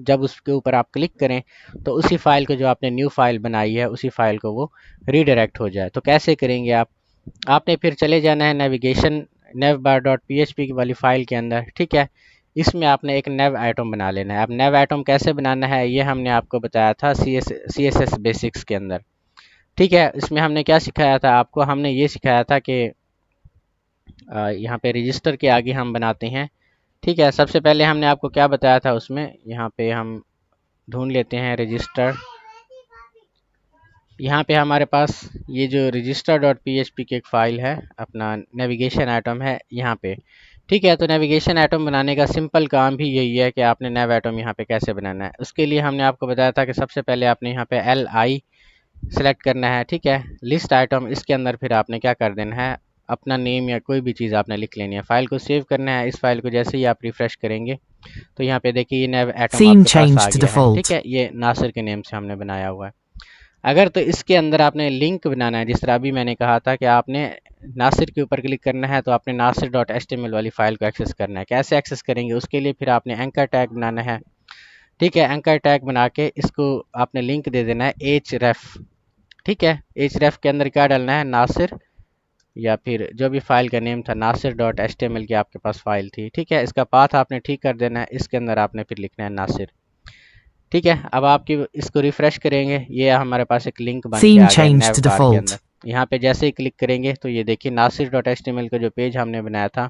जब उसके ऊपर आप क्लिक करें तो उसी फाइल को, जो आपने न्यू फाइल बनाई है, उसी फाइल को वो रीडायरेक्ट हो जाए। तो कैसे करेंगे आप, आपने फिर चले जाना है नेविगेशन navbar.php वाली फ़ाइल के अंदर। ठीक है, इसमें आपने एक नेव आइटम बना लेना है। अब नेव आइटम कैसे बनाना है ये हमने आपको बताया था CSS बेसिक्स के अंदर। ठीक है, इसमें हमने क्या सिखाया था आपको, हमने ये सिखाया था कि यहाँ पे रजिस्टर के आगे हम बनाते हैं। ठीक है, सबसे पहले हमने आपको क्या बताया था उसमें, यहाँ पे हम ढूंढ लेते हैं रजिस्टर। यहाँ पे हमारे पास ये जो register.php की एक फ़ाइल है, अपना नेविगेशन आइटम है यहाँ पे। ठीक है, तो नेविगेशन आइटम बनाने का सिंपल काम भी यही है कि आपने नेव आइटम यहाँ पे कैसे बनाना है। उसके लिए हमने आपको बताया था कि सबसे पहले आपने यहाँ पे LI सेलेक्ट करना है। ठीक है, लिस्ट आइटम, इसके अंदर फिर आपने क्या कर देना है, अपना नेम या कोई भी चीज़ आपने लिख लेनी है। फ़ाइल को सेव करना है। इस फाइल को जैसे ही आप रिफ़्रेश करेंगे तो यहाँ पे देखिए ये नेव आइटम Theme आपके पास आ change to गया है। ठीक default. है, ये नासिर के नेम से हमने बनाया हुआ है। अगर तो इसके अंदर आपने लिंक बनाना है, जिस तरह अभी मैंने कहा था कि आपने नासिर के ऊपर क्लिक करना है तो आपने nasir.html वाली फ़ाइल को एक्सेस करना है। कैसे एक्सेस करेंगे, उसके लिए फिर आपने एंकर टैग बनाना है। ठीक है, एंकर टैग बना के इसको आपने लिंक दे देना है href। ठीक है, href के अंदर क्या डालना है, नासिर, या फिर जो भी फाइल का नेम था nasir.html की आपके पास फाइल थी। ठीक है, इसका पाथ आपने ठीक कर देना है, इसके अंदर आपने फिर लिखना है नासिर। ठीक है, अब आपकी इसको रिफ़्रेश करेंगे, ये हमारे पास एक लिंक बन के Theme आ गया change नेव to बार के अंदर। default. यहाँ पे जैसे ही क्लिक करेंगे तो ये देखिए nasir.html का जो पेज हमने बनाया था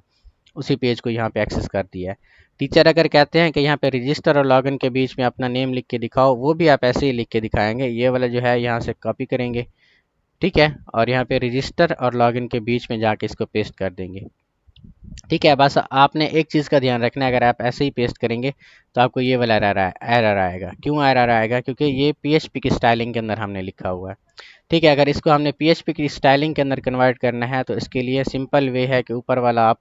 उसी पेज को यहाँ पे एक्सेस कर दिया है। टीचर अगर कहते हैं कि यहाँ पे रजिस्टर और लॉगिन के बीच में अपना नेम लिख के दिखाओ, वो भी आप ऐसे ही लिख के दिखाएंगे। ये वाला जो है यहाँ से कॉपी करेंगे, ठीक है, और यहाँ पे रजिस्टर और लॉगिन के बीच में जाके इसको पेस्ट कर देंगे। ठीक है, बस आपने एक चीज़ का ध्यान रखना है, अगर आप ऐसे ही पेस्ट करेंगे तो आपको ये वाला एरर आएगा। क्यों एरर आएगा? क्योंकि ये पीएचपी की स्टाइलिंग के अंदर हमने लिखा हुआ है। ठीक है, अगर इसको हमने पीएचपी की स्टाइलिंग के अंदर कन्वर्ट करना है तो इसके लिए सिंपल वे है कि ऊपर वाला आप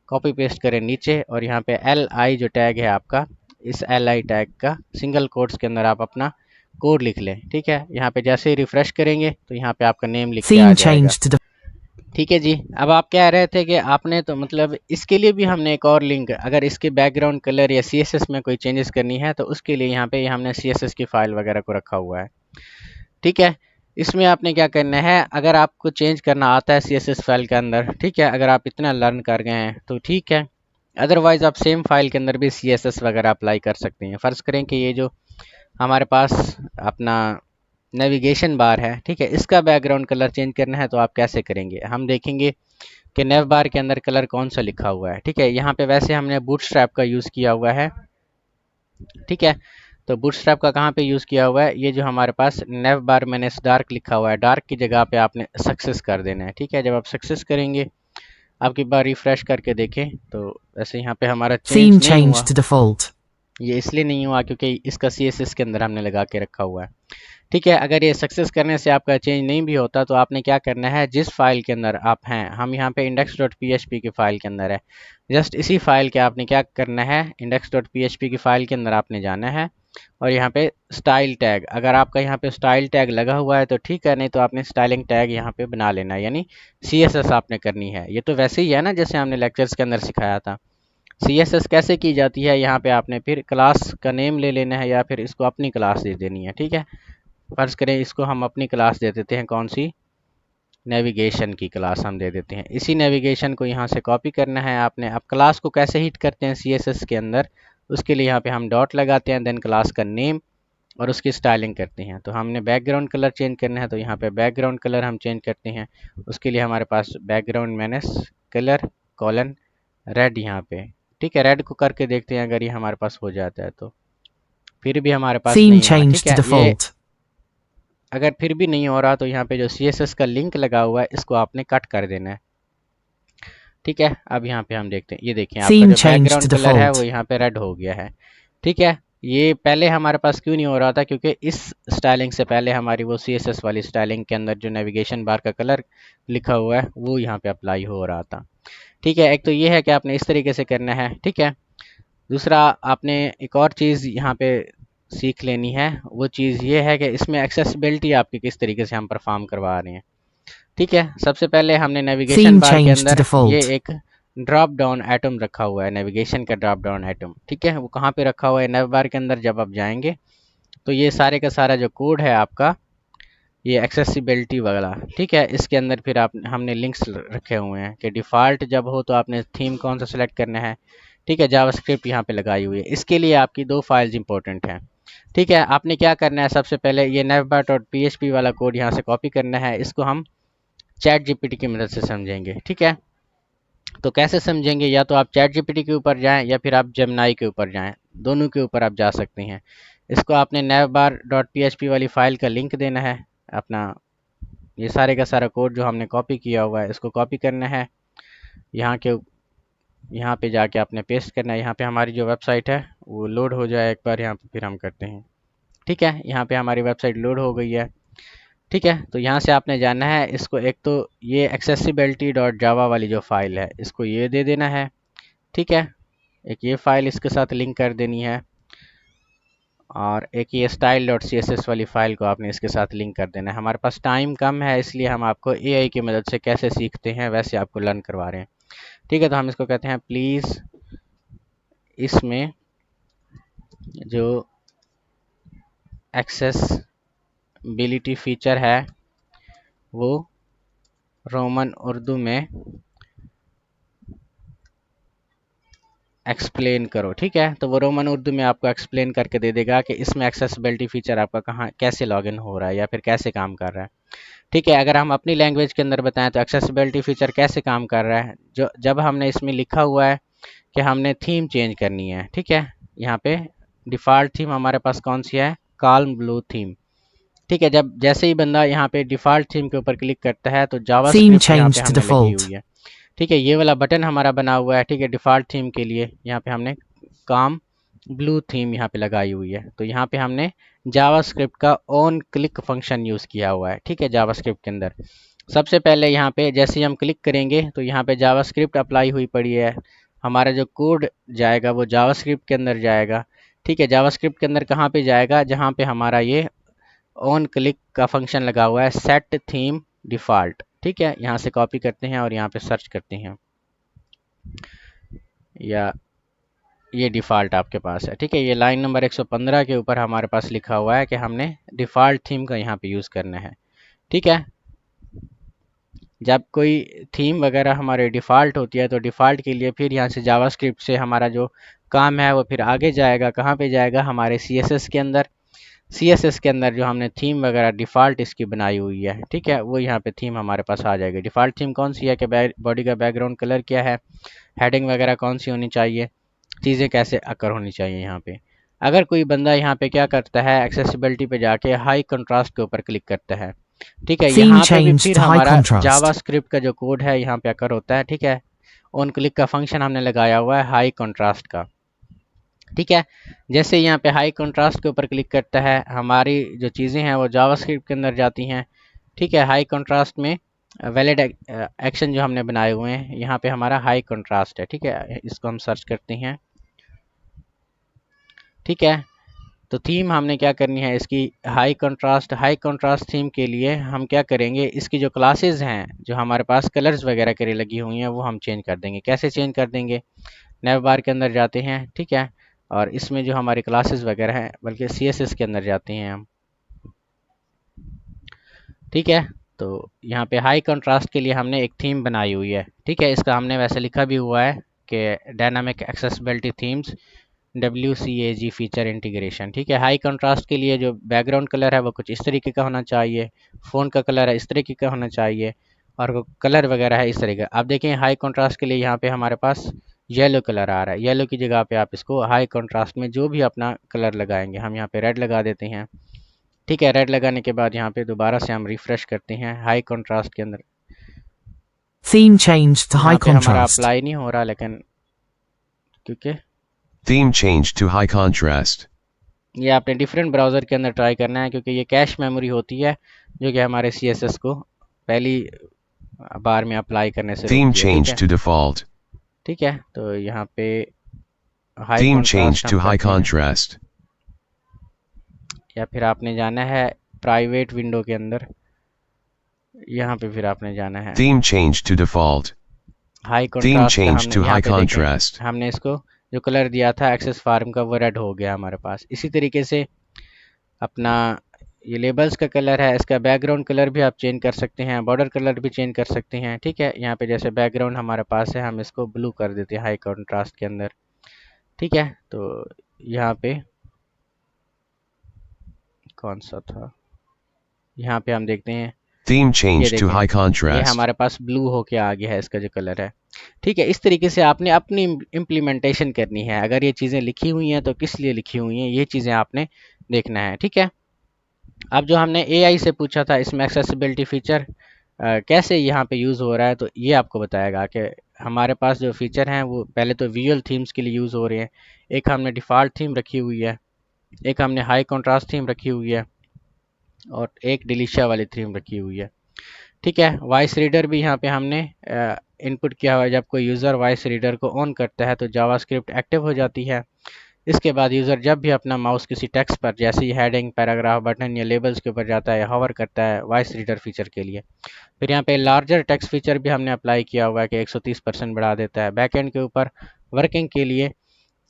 कॉपी पेस्ट करें नीचे, और यहाँ पे एल आई जो टैग है आपका, इस एल आई टैग का सिंगल कोट्स के अंदर आप अपना कोड लिख लें। ठीक है, यहाँ पे जैसे ही रिफ्रेश करेंगे तो यहाँ पे आपका नेम लिख के आ Theme जाएगा। changed to ठीक है जी, अब आप कह रहे थे कि आपने तो मतलब इसके लिए भी हमने एक और लिंक, अगर इसके बैकग्राउंड कलर या सीएसएस में कोई चेंजेस करनी है तो उसके लिए यहाँ पे हमने सीएसएस की फाइल वगैरह को रखा हुआ है। ठीक है, इसमें आपने क्या करना है, अगर आपको चेंज करना आता है सीएसएस फाइल के अंदर, ठीक है, अगर आप इतना लर्न कर गए हैं तो ठीक है, अदरवाइज आप सेम फाइल के अंदर भी सीएसएस वगैरह अप्लाई कर सकते हैं। फ़र्ज़ करें कि ये जो हमारे पास अपना नेविगेशन बार है, ठीक है, इसका बैकग्राउंड कलर चेंज करना है तो आप कैसे करेंगे? हम देखेंगे कि नेव बार के अंदर कलर कौन सा लिखा हुआ है। ठीक है, यहाँ पे वैसे हमने बूटस्ट्रैप का यूज़ किया हुआ है। ठीक है, तो बूटस्ट्रैप का कहाँ पे यूज़ किया हुआ है? ये जो हमारे पास नेव बार मैंने डार्क लिखा हुआ है, डार्क की जगह पे आपने सक्सेस कर देना है। ठीक है, जब आप सक्सेस करेंगे, आपकी बार रिफ्रेश करके देखें तो वैसे यहाँ पे हमारा चेंज theme नहीं हुआ। changed to default. ये इसलिए नहीं हुआ क्योंकि इसका सीएसएस के अंदर हमने लगा के रखा हुआ है। ठीक है, अगर ये सक्सेस करने से आपका चेंज नहीं भी होता तो आपने क्या करना है, जिस फाइल के अंदर आप हैं, हम यहाँ पे index.php की फ़ाइल के अंदर है, जस्ट इसी फाइल के आपने क्या करना है, index.php की फ़ाइल के अंदर आपने जाना है, और यहाँ पे स्टाइल टैग, अगर आपका यहाँ पे स्टाइल टैग लगा हुआ है तो ठीक है, नहीं तो आपने स्टाइलिंग टैग यहाँ पे बना लेना है, यानी सीएसएस आपने करनी है। ये तो वैसे ही है ना जैसे हमने लेक्चर्स के अंदर सिखाया था। सीएसएस कैसे की जाती है, यहाँ पे आपने फिर क्लास का नेम ले लेना है या फिर इसको अपनी क्लास दे देनी है। ठीक है, फ़र्ज़ करें इसको हम अपनी क्लास दे देते हैं, कौन सी? नेविगेशन की क्लास हम दे देते हैं। इसी नेविगेशन को यहाँ से कॉपी करना है आपने। अब क्लास को कैसे हिट करते हैं सीएसएस के अंदर, उसके लिए यहाँ पे हम डॉट लगाते हैं, देन क्लास का नेम और उसकी स्टाइलिंग करते हैं। तो हमने बैकग्राउंड कलर चेंज करना है तो यहाँ पे बैकग्राउंड कलर हम चेंज करते हैं। उसके लिए हमारे पास background manage colour colon red यहाँ पे। ठीक है, रेड को करके देखते हैं अगर ये हमारे पास हो जाता है तो। फिर भी हमारे पास Theme नहीं हुआ। changed ठीक to है, ये default. अगर फिर भी नहीं हो रहा तो यहाँ पे जो CSS का लिंक लगा हुआ है इसको आपने कट कर देना है। ठीक है, अब यहाँ पे हम देखते हैं, ये देखें आपका Theme जो changed to बैकग्राउंड कलर है वो default. यहाँ पे रेड हो गया है। ठीक है, ये पहले हमारे पास क्यों नहीं हो रहा था, क्योंकि इस स्टाइलिंग से पहले हमारी वो CSS वाली स्टाइलिंग के अंदर जो नेविगेशन बार का कलर लिखा हुआ है वो यहाँ पे अप्लाई हो रहा था। ठीक है, एक तो ये है कि आपने इस तरीके से करना है। ठीक है, दूसरा आपने एक और चीज़ यहाँ पे सीख लेनी है, वो चीज़ ये है कि इसमें एक्सेसिबिलिटी आपकी किस तरीके से हम परफॉर्म करवा रहे हैं। ठीक है, सबसे पहले हमने नेविगेशन Theme बार के changed to अंदर ये default. एक ड्रॉप डाउन आइटम रखा हुआ है, नेविगेशन का ड्रॉप डाउन आइटम। ठीक है, वो कहाँ पे रखा हुआ है? नेव बार के अंदर जब आप जाएंगे तो ये सारे का सारा जो कोड है आपका, ये एक्सेसिबिलिटी वाला, ठीक है, इसके अंदर फिर आप हमने लिंक्स रखे हुए हैं कि डिफ़ॉल्ट जब हो तो आपने थीम कौन सा सेलेक्ट करना है। ठीक है, जावास्क्रिप्ट यहाँ पे लगाई हुई है। इसके लिए आपकी दो फाइल्स इंपॉर्टेंट हैं। ठीक है, आपने क्या करना है, सबसे पहले ये navbar.php वाला कोड यहाँ से कॉपी करना है। इसको हम चैट जीपीटी की मदद से समझेंगे। ठीक है, तो कैसे समझेंगे? या तो आप चैट जीपीटी के ऊपर जाएं या फिर आप जेमिनाई के ऊपर जाएं, दोनों के ऊपर आप जा सकते हैं। इसको आपने navbar.php वाली फ़ाइल का लिंक देना है अपना, ये सारे का सारा कोड जो हमने कॉपी किया हुआ है इसको कॉपी करना है, यहाँ के यहाँ पे जाके आपने पेस्ट करना है। यहाँ पे हमारी जो वेबसाइट है वो लोड हो जाए एक बार, यहाँ पे फिर हम करते हैं। ठीक है, यहाँ पे हमारी वेबसाइट लोड हो गई है। ठीक है, तो यहाँ से आपने जाना है इसको, एक तो ये accessibility.java वाली जो फाइल है इसको ये दे देना है। ठीक है, एक ये फाइल इसके साथ लिंक कर देनी है, और एक ये style.css वाली फ़ाइल को आपने इसके साथ लिंक कर देना है। हमारे पास टाइम कम है इसलिए हम आपको AI की मदद से कैसे सीखते हैं वैसे आपको लर्न करवा रहे हैं। ठीक है, तो हम इसको कहते हैं प्लीज़ इसमें जो एक्सेसिबिलिटी फ़ीचर है वो रोमन उर्दू में एक्सप्लेन करो। ठीक है, तो वो रोमन उर्दू में आपको एक्सप्लेन करके दे देगा कि इसमें एक्सेसिबिलिटी फ़ीचर आपका कहाँ कैसे लॉगिन हो रहा है या फिर कैसे काम कर रहा है। ठीक है, अगर हम अपनी लैंग्वेज के अंदर बताएं तो एक्सेसिबिलिटी फ़ीचर कैसे काम कर रहा है, जो जब हमने इसमें लिखा हुआ है कि हमने थीम चेंज करनी है। ठीक है, यहाँ पे डिफ़ॉल्ट थीम हमारे पास कौन सी है? Calm blue theme. ठीक है, जब जैसे ही बंदा यहाँ पे डिफ़ॉल्ट थीम के ऊपर क्लिक करता है तो Theme जावास्क्रिप्ट यहाँ पे changed to हमने लगी default. हुई है। ठीक है, ये वाला बटन हमारा बना हुआ है। ठीक है, डिफ़ॉल्ट थीम के लिए यहाँ पे हमने काम ब्लू थीम यहाँ पे लगाई हुई है। तो यहाँ पे हमने जावास्क्रिप्ट का ऑन क्लिक फंक्शन यूज़ किया हुआ है। ठीक है, जावास्क्रिप्ट के अंदर सबसे पहले यहाँ पे जैसे ही हम क्लिक करेंगे तो यहाँ पे जावास्क्रिप्ट अप्लाई हुई पड़ी है। हमारा जो कोड जाएगा वो जावास्क्रिप्ट के अंदर जाएगा। ठीक है, जावास्क्रिप्ट के अंदर कहाँ पे जाएगा, जहाँ पे हमारा ये ऑन क्लिक का फंक्शन लगा हुआ है, सेट थीम डिफ़ॉल्ट। ठीक है, यहाँ से कॉपी करते हैं और यहाँ पे सर्च करते हैं, या ये डिफ़ॉल्ट आपके पास है। ठीक है, ये लाइन नंबर 115 के ऊपर हमारे पास लिखा हुआ है कि हमने डिफ़ॉल्ट थीम का यहाँ पे यूज़ करना है। ठीक है, जब कोई थीम वगैरह हमारे डिफ़ॉल्ट होती है तो डिफ़ॉल्ट के लिए फिर यहाँ से जावास्क्रिप्ट से हमारा जो काम है वो फिर आगे जाएगा। कहाँ पे जाएगा, हमारे CSS के अंदर। CSS के अंदर जो हमने थीम वगैरह डिफ़ॉल्ट इसकी बनाई हुई है, ठीक है, वो यहाँ पे थीम हमारे पास आ जाएगी। डिफ़ॉल्ट थीम कौन सी है कि बॉडी का बैकग्राउंड कलर क्या है, हेडिंग वगैरह कौन सी होनी चाहिए, चीज़ें कैसे अकर होनी चाहिए यहाँ पे। अगर कोई बंदा यहाँ पे क्या करता है, एक्सेसिबिलिटी पे जाके हाई कंट्रास्ट के ऊपर क्लिक करता है। ठीक है, Theme यहाँ पे भी changed फिर to high हमारा contrast. जावास्क्रिप्ट का जो कोड है यहाँ पे अकर होता है। ठीक है, ऑन क्लिक का फंक्शन हमने लगाया हुआ है हाई कंट्रास्ट का। ठीक है, जैसे यहाँ पे हाई कंट्रास्ट के ऊपर क्लिक करता है हमारी जो चीज़ें हैं वो जावास्क्रिप्ट के अंदर जाती हैं। ठीक है, हाई कंट्रास्ट में वैलिड एक्शन जो हमने बनाए हुए हैं, यहाँ पे हमारा हाई कंट्रास्ट है। ठीक है, इसको हम सर्च करते हैं। ठीक है, तो थीम हमने क्या करनी है इसकी, हाई कंट्रास्ट थीम के लिए हम क्या करेंगे, इसकी जो क्लासेस हैं जो हमारे पास कलर्स वगैरह के लिए लगी हुई हैं वो हम चेंज कर देंगे। कैसे चेंज कर देंगे, नेव बार के अंदर जाते हैं। ठीक है, और इसमें जो हमारी क्लासेस वगैरह हैं, बल्कि CSS के अंदर जाते हैं हम। ठीक है, तो यहाँ पे हाई कंट्रास्ट के लिए हमने एक थीम बनाई हुई है। ठीक है, इसका हमने वैसे लिखा भी हुआ है कि dynamic accessibility themes WCAG feature integration. ठीक है, हाई कंट्रास्ट के लिए जो बैकग्राउंड कलर है वो कुछ इस तरीके का होना चाहिए, फ़ोन का कलर है इस तरीके का होना चाहिए, और वो कलर वगैरह है इस तरीके का। आप देखें हाई कंट्रास्ट के लिए यहाँ पे हमारे पास येलो कलर आ रहा है। येलो की जगह पे आप इसको हाई कंट्रास्ट में जो भी अपना कलर लगाएंगे, हम यहाँ पे रेड लगा देते हैं। ठीक है, रेड लगाने के बाद यहाँ पे दोबारा से हम रिफ़्रेश करते हैं हाई कंट्रास्ट के अंदर। Theme changed to high यहाँ पे हमारा contrast. अप्लाई नहीं हो रहा, लेकिन क्योंकि Theme changed to high contrast. ये आपने डिफरेंट ब्राउज़र के अंदर ट्राई करना है, क्योंकि ये कैश मेमोरी होती है जो कि हमारे CSS को पहली बार में अप्लाई करने से Theme रोकती है। ठीक changed है, to default. ठीक है, तो यहाँ पे हाई Theme कंट्रास्ट changed हम to high करते हैं, contrast. या फिर आपने जाना है प्राइवेट विंडो के अंदर, यहाँ पे फिर आपने जाना है Theme changed to default. High Theme contrast का। changed हमने to यहाँ high पे देखें, contrast. हमने इसको जो कलर दिया था एक्सेस फार्म का वो रेड हो गया हमारे पास। इसी तरीके से अपना ये लेबल्स का कलर है, इसका बैकग्राउंड कलर भी आप चेंज कर सकते हैं, बॉर्डर कलर भी चेंज कर सकते हैं। ठीक है, यहाँ पे जैसे बैकग्राउंड हमारे पास है, हम इसको ब्लू कर देते हैं हाई कंट्रास्ट के अंदर। ठीक है, तो यहाँ पे कौन सा था, यहाँ पे हम देखते हैं, Theme ये changed to देखें high ये contrast. हमारे पास ब्लू होके आ गया है इसका जो कलर है। ठीक है, इस तरीके से आपने अपनी इम्प्लीमेंटेशन करनी है। अगर ये चीज़ें लिखी हुई हैं तो किस लिए लिखी हुई हैं, ये चीज़ें आपने देखना है। ठीक है, अब जो हमने AI से पूछा था इसमें एक्सेसिबिलिटी फ़ीचर कैसे यहाँ पे यूज़ हो रहा है, तो ये आपको बताएगा कि हमारे पास जो फ़ीचर हैं वो पहले तो विजुअल थीम्स के लिए यूज़ हो रहे हैं। एक हमने डिफ़ॉल्ट थीम रखी हुई है, एक हमने हाई कंट्रास्ट थीम रखी हुई है, और एक डिलीशिया वाली थीम रखी हुई है। ठीक है, वॉइस रीडर भी यहाँ पे हमने इनपुट किया हुआ है। जब कोई यूज़र वॉइस रीडर को ऑन करता है तो जावास्क्रिप्ट एक्टिव हो जाती है। इसके बाद यूज़र जब भी अपना माउस किसी टेक्स्ट पर, जैसे ही हेडिंग, पैराग्राफ, बटन या लेबल्स के ऊपर जाता है, हॉवर करता है वॉइस रीडर फीचर के लिए। फिर यहाँ पे लार्जर टेक्स्ट फीचर भी हमने अप्लाई किया हुआ है कि 130% बढ़ा देता है। बैकएंड के ऊपर वर्किंग के लिए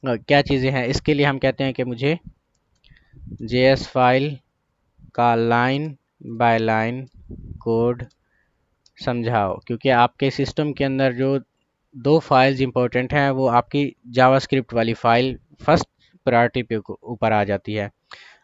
क्या चीज़ें हैं, इसके लिए हम कहते हैं कि मुझे JS फाइल का लाइन बाय लाइन कोड समझाओ, क्योंकि आपके सिस्टम के अंदर जो दो फाइल्स इंपॉर्टेंट हैं वो आपकी जावास्क्रिप्ट वाली फ़ाइल फर्स्ट प्रायोरिटी पे ऊपर आ जाती है।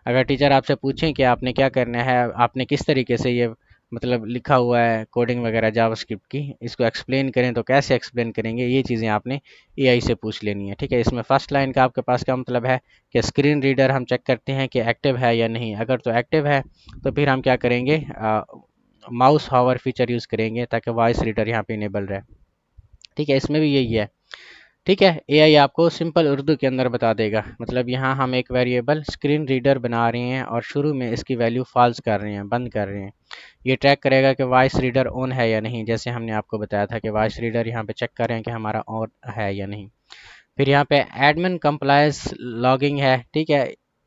अगर टीचर आपसे पूछें कि आपने क्या करना है, आपने किस तरीके से ये मतलब लिखा हुआ है कोडिंग वगैरह जावास्क्रिप्ट की, इसको एक्सप्लेन करें तो कैसे एक्सप्लेन करेंगे, ये चीज़ें आपने AI से पूछ लेनी है। ठीक है, इसमें फर्स्ट लाइन का आपके पास क्या मतलब है कि स्क्रीन रीडर हम चेक करते हैं कि एक्टिव है या नहीं। अगर तो एक्टिव है तो फिर हम क्या करेंगे, माउस हॉवर फीचर यूज़ करेंगे ताकि वॉइस रीडर यहाँ पे इनेबल रहे। ठीक है, इसमें भी यही है। ठीक है, एआई आपको सिंपल उर्दू के अंदर बता देगा। मतलब यहाँ हम एक वेरिएबल स्क्रीन रीडर बना रहे हैं और शुरू में इसकी वैल्यू फॉल्स कर रहे हैं, बंद कर रहे हैं। ये ट्रैक करेगा कि वॉइस रीडर ऑन है या नहीं, जैसे हमने आपको बताया था कि वॉइस रीडर यहाँ पे चेक कर रहे हैं कि हमारा ऑन है या नहीं। फिर यहाँ पे एडमिन कंप्लायंस लॉगिंग है। ठीक है,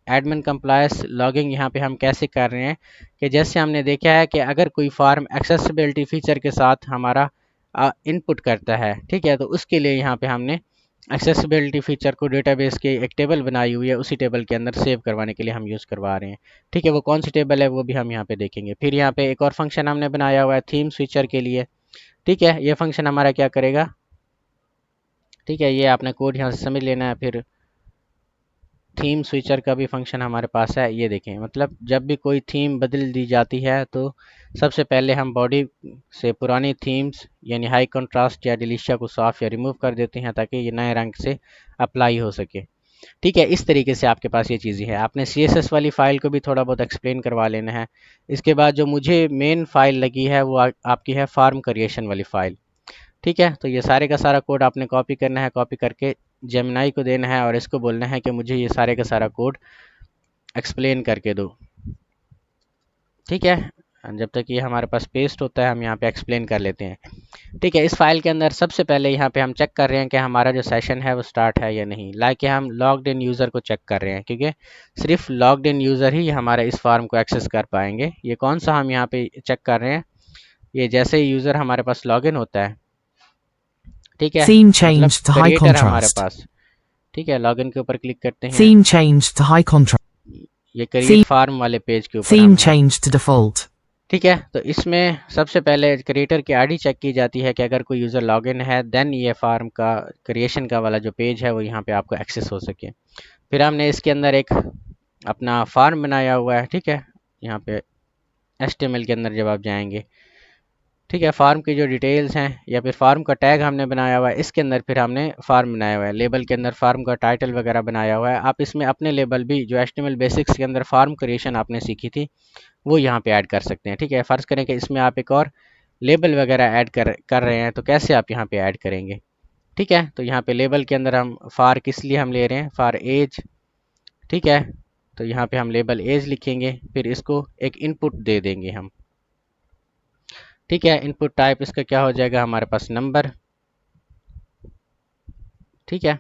एडमिन कंप्लायंस लॉगिंग यहाँ पे हम कैसे कर रहे हैं कि जैसे हमने देखा है कि अगर कोई फॉर्म एक्सेसिबिलिटी फीचर के साथ हमारा इनपुट करता है, ठीक है, तो उसके लिए यहाँ पे हमने एक्सेसिबिलिटी फीचर को डेटाबेस के एक टेबल बनाई हुई है, उसी टेबल के अंदर सेव करवाने के लिए हम यूज़ करवा रहे हैं। ठीक है, वो कौन सी टेबल है वो भी हम यहाँ पे देखेंगे। फिर यहाँ पे एक और फंक्शन हमने बनाया हुआ है थीम्स फीचर के लिए। ठीक है, ये फंक्शन हमारा क्या करेगा, ठीक है, ये आपने कोड यहाँ से समझ लेना है। फिर थीम स्विचर का भी फंक्शन हमारे पास है। ये देखें, मतलब जब भी कोई थीम बदल दी जाती है तो सबसे पहले हम बॉडी से पुरानी थीम्स यानी हाई कंट्रास्ट या डिलीशिया को साफ या रिमूव कर देते हैं ताकि ये नए रंग से अप्लाई हो सके। ठीक है, इस तरीके से आपके पास ये चीज़ें हैं। आपने CSS वाली फ़ाइल को भी थोड़ा बहुत एक्सप्लेन करवा लेना है। इसके बाद जो मुझे मेन फ़ाइल लगी है वो आपकी है फार्म क्रिएशन वाली फ़ाइल। ठीक है, तो ये सारे का सारा कोड आपने कॉपी करना है, कॉपी करके जेमिनाई को देना है और इसको बोलना है कि मुझे ये सारे का सारा कोड एक्सप्लेन करके दो। ठीक है, जब तक ये हमारे पास पेस्ट होता है हम यहाँ पे एक्सप्लेन कर लेते हैं। ठीक है, इस फाइल के अंदर सबसे पहले यहाँ पे हम चेक कर रहे हैं कि हमारा जो सेशन है वो स्टार्ट है या नहीं। लाइक हम लॉग्ड इन यूज़र को चेक कर रहे हैं, क्योंकि सिर्फ लॉग्ड इन यूज़र ही हमारे इस फॉर्म को एक्सेस कर पाएंगे। ये कौन सा हम यहाँ पे चेक कर रहे हैं, ये जैसे ही यूज़र हमारे पास लॉगिन होता है, ठीक है, Theme मतलब changed to high क्रिएटर हमारे contrast. पास। ठीक है, लॉगिन के ऊपर क्लिक करते हैं, Theme changed to high contrast. ये क्रिएट फार्म वाले पेज के ऊपर हम Theme हैं। changed to default. ठीक है, तो इसमें सबसे पहले क्रिएटर की आईडी चेक की जाती है कि अगर कोई यूज़र लॉगिन है देन ये फार्म का क्रिएशन का वाला जो पेज है वो यहाँ पे आपको एक्सेस हो सके। फिर हमने इसके अंदर एक अपना फार्म बनाया हुआ है। ठीक है, यहाँ पे HTML के अंदर जब आप जाएंगे, ठीक है, फार्म की जो डिटेल्स हैं या फिर फार्म का टैग हमने बनाया हुआ है, इसके अंदर फिर हमने फार्म बनाया हुआ है। लेबल के अंदर फार्म का टाइटल वगैरह बनाया हुआ है। आप इसमें अपने लेबल भी जो HTML बेसिक्स के अंदर फार्म क्रिएशन आपने सीखी थी वो यहाँ पे ऐड कर सकते हैं। ठीक है, फ़र्ज़ करें कि इसमें आप एक और लेबल वगैरह ऐड कर रहे हैं, तो कैसे आप यहाँ पे ऐड करेंगे। ठीक है, तो यहाँ पे लेबल के अंदर हम फार किस लिए हम ले रहे हैं, फार एज। ठीक है, तो यहाँ पे हम लेबल एज लिखेंगे, फिर इसको एक इनपुट दे देंगे हम। ठीक है, इनपुट टाइप इसका क्या हो जाएगा, हमारे पास नंबर। ठीक है,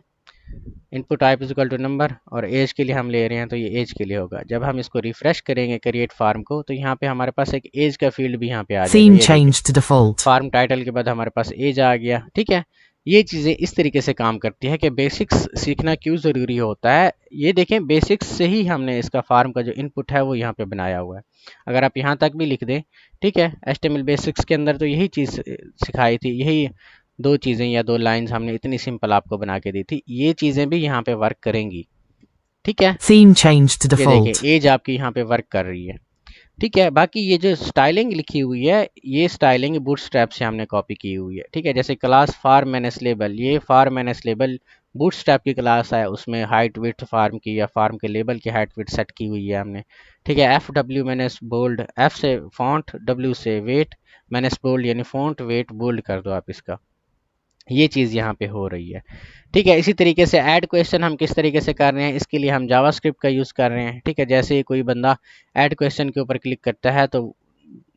input type is equal to number और एज के लिए हम ले रहे हैं तो ये एज के लिए होगा। जब हम इसको रिफ्रेश करेंगे क्रिएट फार्म को तो यहाँ पे हमारे पास एक एज का फील्ड भी यहाँ पे आ जाएगा। Theme ये देखिए, changed to default. Form title के बाद हमारे पास एज आ गया। ठीक है, ये चीज़ें इस तरीके से काम करती है कि बेसिक्स सीखना क्यों ज़रूरी होता है। ये देखें, बेसिक्स से ही हमने इसका फार्म का जो इनपुट है वो यहाँ पे बनाया हुआ है। अगर आप यहाँ तक भी लिख दें, ठीक है, HTML बेसिक्स के अंदर तो यही चीज़ सिखाई थी, यही दो चीज़ें या दो लाइंस हमने इतनी सिंपल आपको बना के दी थी। ये चीज़ें भी यहाँ पे वर्क करेंगी। ठीक है, Theme changed to ये देखें default. एज आपकी यहाँ पे वर्क कर रही है। ठीक है, बाकी ये जो स्टाइलिंग लिखी हुई है ये स्टाइलिंग बूटस्ट्रैप से हमने कॉपी की हुई है। ठीक है, जैसे क्लास फार्म मैनेज लेबल, ये फार्म मैनेज लेबल बूटस्ट्रैप की क्लास है, उसमें हाइट विड्थ फार्म की या फार्म के लेबल की हाइट विड्थ सेट की हुई है हमने। ठीक है, FW मैनेज बोल्ड, F से फॉन्ट, W से वेट, मैनेज बोल्ड यानी फॉन्ट वेट बोल्ड कर दो आप इसका। ये चीज़ यहाँ पे हो रही है। ठीक है, इसी तरीके से ऐड क्वेश्चन हम किस तरीके से कर रहे हैं, इसके लिए हम जावास्क्रिप्ट का यूज़ कर रहे हैं। ठीक है, जैसे ही कोई बंदा ऐड क्वेश्चन के ऊपर क्लिक करता है तो